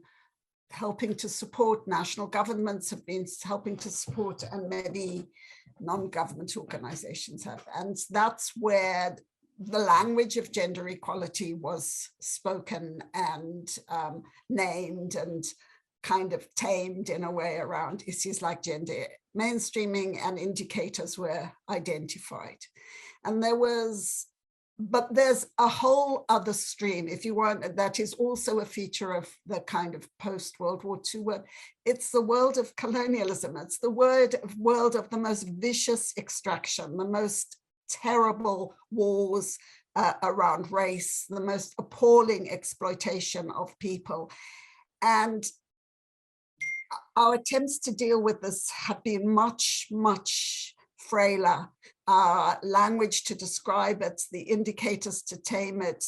Speaker 4: helping to support, national governments have been helping to support, and many non-government organizations have. And that's where the language of gender equality was spoken and named and kind of tamed in a way around issues like gender mainstreaming, and indicators were identified. And but there's a whole other stream, if you want, that is also a feature of the kind of post-World War II world. It's the world of colonialism. It's the world of the most vicious extraction, the most terrible wars around race, the most appalling exploitation of people. And our attempts to deal with this have been much, much frailer. Language to describe it, the indicators to tame it.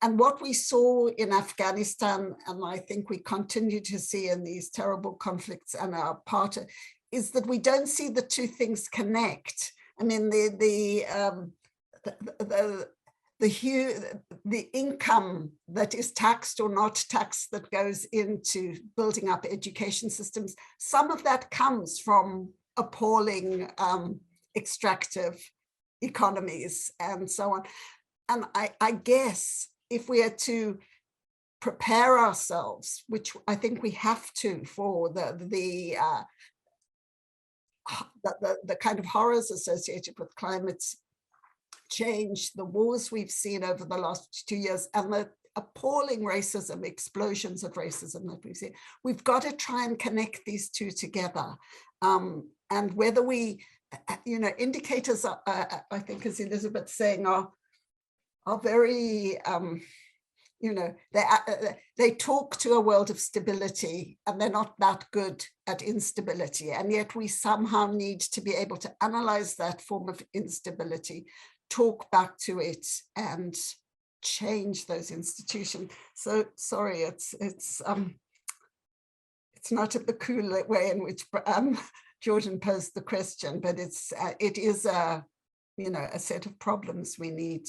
Speaker 4: And what we saw in Afghanistan, and I think we continue to see in these terrible conflicts and are part of, is that we don't see the two things connect. I mean, the income that is taxed or not taxed that goes into building up education systems, some of that comes from appalling extractive economies and so on. And I guess if we are to prepare ourselves, which I think we have to, for the kind of horrors associated with climate change, the wars we've seen over the last 2 years, and the appalling racism, explosions of racism that we've seen. We've got to try and connect these two together. And whether we, indicators are, I think as Elizabeth's saying, are very, they talk to a world of stability, and they're not that good at instability. And yet we somehow need to be able to analyze that form of instability, talk back to it, and change those institutions. So sorry, it's not in the cool way in which Jordan posed the question, but it is a set of problems we need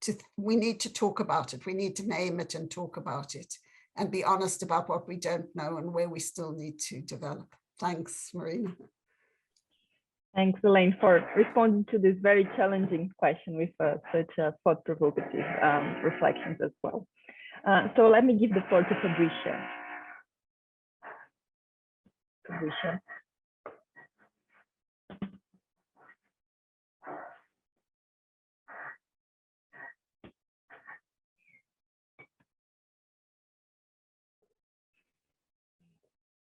Speaker 4: to talk about it. We need to name it and talk about it and be honest about what we don't know and where we still need to develop. Thanks, Marina.
Speaker 12: Thanks, Elaine, for responding to this very challenging question with such thought-provocative reflections as well. So let me give the floor to Fabricia. Fabricia.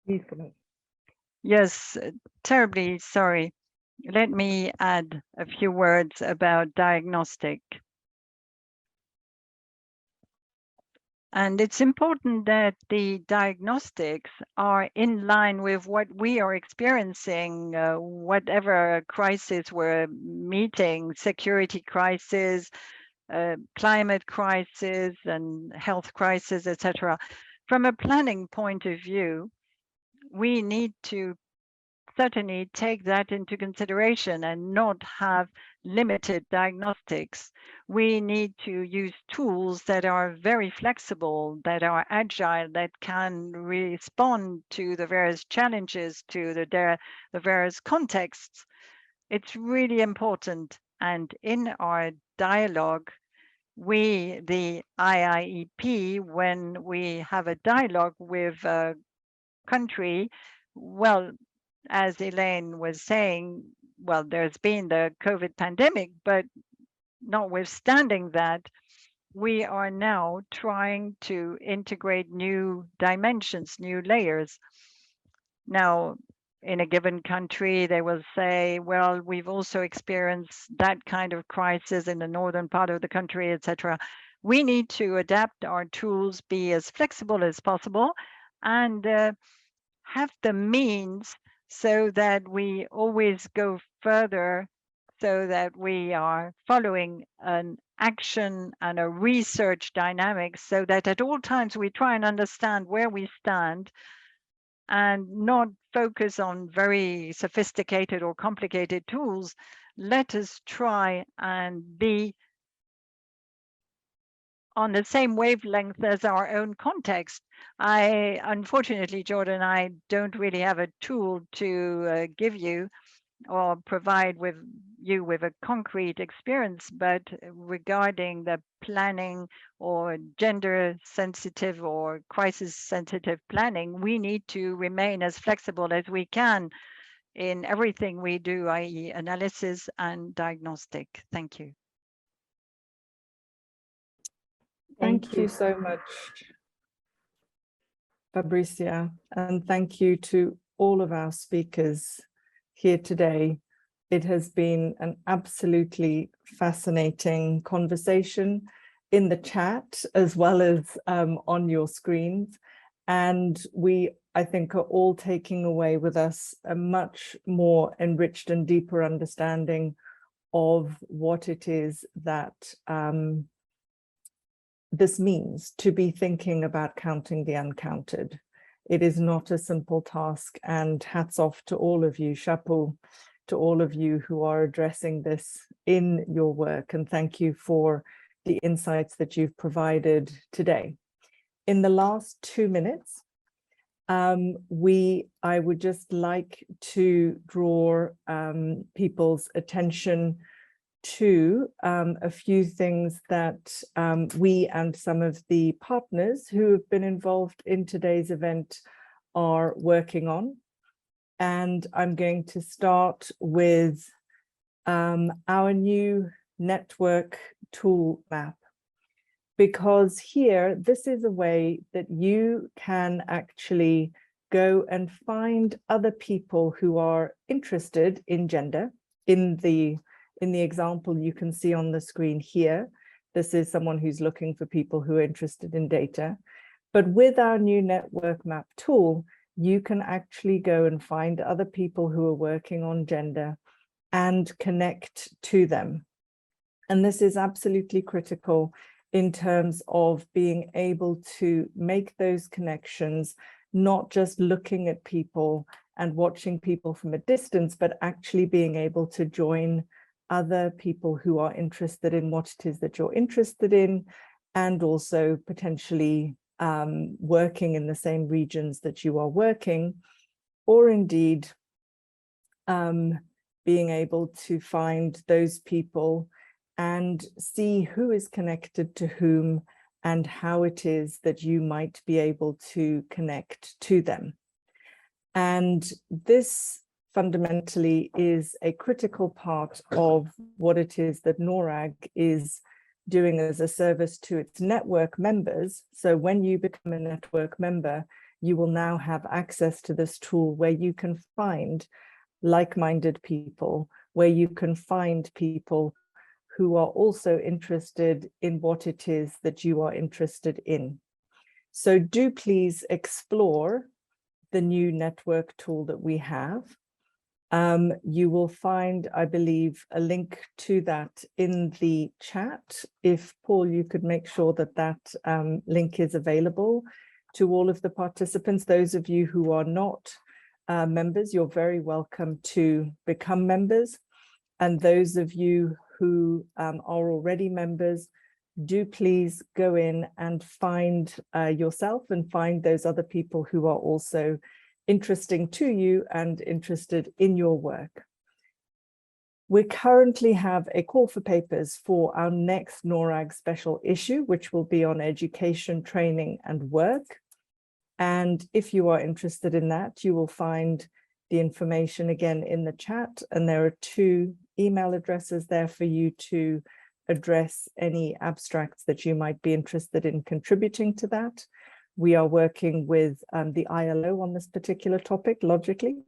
Speaker 12: Please come on.
Speaker 7: Yes, terribly sorry. Let me add a few words about diagnostic. And it's important that the diagnostics are in line with what we are experiencing, whatever crisis we're meeting, security crisis, climate crisis, and health crisis, etc. From a planning point of view, we need to certainly take that into consideration and not have limited diagnostics. We need to use tools that are very flexible, that are agile, that can respond to the various challenges, to the various contexts. It's really important. And in our dialogue, we, the IIEP, when we have a dialogue with a country, well, as Elaine was saying, well, there's been the COVID pandemic, but notwithstanding that, we are now trying to integrate new dimensions, new layers. Now, in a given country, they will say, well, we've also experienced that kind of crisis in the northern part of the country, etc. We need to adapt our tools, be as flexible as possible, and have the means so that we always go further, so that we are following an action and a research dynamic, so that at all times we try and understand where we stand and not focus on very sophisticated or complicated tools. Let us try and be on the same wavelength as our own context. Unfortunately, Jordan, I don't really have a tool to give you or provide with you with a concrete experience, but regarding the planning or gender sensitive or crisis sensitive planning, we need to remain as flexible as we can in everything we do, i.e. analysis and diagnostic. Thank you.
Speaker 1: Thank you so much, Fabricia, and thank you to all of our speakers here today. It has been an absolutely fascinating conversation in the chat as well as on your screens. And we, I think, are all taking away with us a much more enriched and deeper understanding of what it is that this means to be thinking about counting the uncounted. It is not a simple task, and hats off to all of you, chapeau to all of you who are addressing this in your work, and thank you for the insights that you've provided today. In the last 2 minutes, I would just like to draw people's attention to a few things that we and some of the partners who have been involved in today's event are working on. And I'm going to start with our new network tool map. because here, this is a way that you can actually go and find other people who are interested in gender. In the example you can see on the screen here, this is someone who's looking for people who are interested in data. But with our new network map tool, you can actually go and find other people who are working on gender and connect to them. And this is absolutely critical in terms of being able to make those connections, not just looking at people and watching people from a distance, but actually being able to join other people who are interested in what it is that you're interested in, and also potentially working in the same regions that you are working, or indeed being able to find those people and see who is connected to whom and how it is that you might be able to connect to them. And this fundamentally is a critical part of what it is that NORRAG is doing as a service to its network members. So when you become a network member, you will now have access to this tool where you can find like-minded people, where you can find people who are also interested in what it is that you are interested in. So do please explore the new network tool that we have. You will find, I believe, a link to that in the chat. If Paul, you could make sure that that link is available to all of the participants. Those of you who are not members, you're very welcome to become members. And those of you who are already members, do please go in and find yourself and find those other people who are also interesting to you and interested in your work. We currently have a call for papers for our next NORRAG special issue, which will be on education, training, and work. And if you are interested in that, you will find the information again in the chat, and there are 2 email addresses there for you to address any abstracts that you might be interested in contributing to that. We are working with the ILO on this particular topic, logically.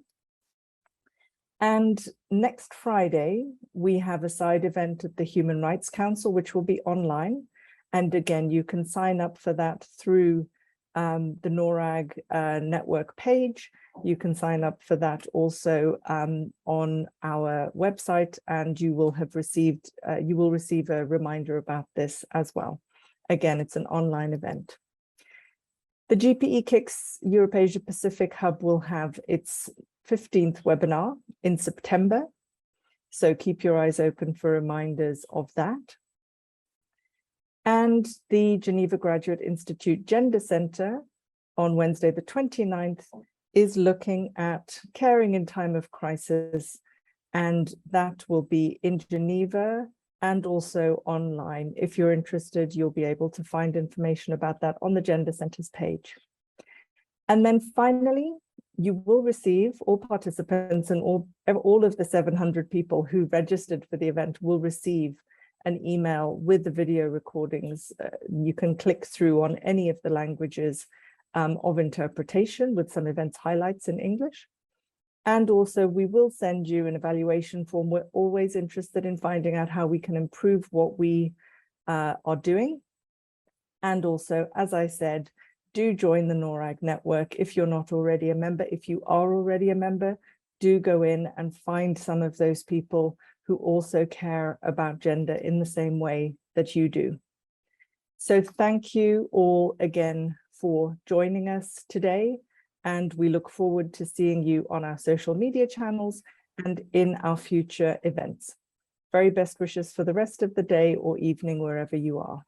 Speaker 1: And next Friday, we have a side event at the Human Rights Council, which will be online. And again, you can sign up for that through the NORRAG network page. You can sign up for that also on our website, and you will have received, you will receive a reminder about this as well. Again, it's an online event. The GPE KIX Europe Asia Pacific Hub will have its 15th webinar in September. So keep your eyes open for reminders of that. And the Geneva Graduate Institute Gender Center on Wednesday, the 29th, is looking at caring in time of crisis. And that will be in Geneva and also online. If you're interested, you'll be able to find information about that on the Gender Center's page. And then finally, you will receive, all participants and all of the 700 people who registered for the event will receive an email with the video recordings. You can click through on any of the languages of interpretation with some events highlights in English. And also we will send you an evaluation form. We're always interested in finding out how we can improve what we are doing. And also, as I said, do join the NORRAG network if you're not already a member. If you are already a member, do go in and find some of those people who also care about gender in the same way that you do. So thank you all again for joining us today, and we look forward to seeing you on our social media channels and in our future events. Very best wishes for the rest of the day or evening, wherever you are.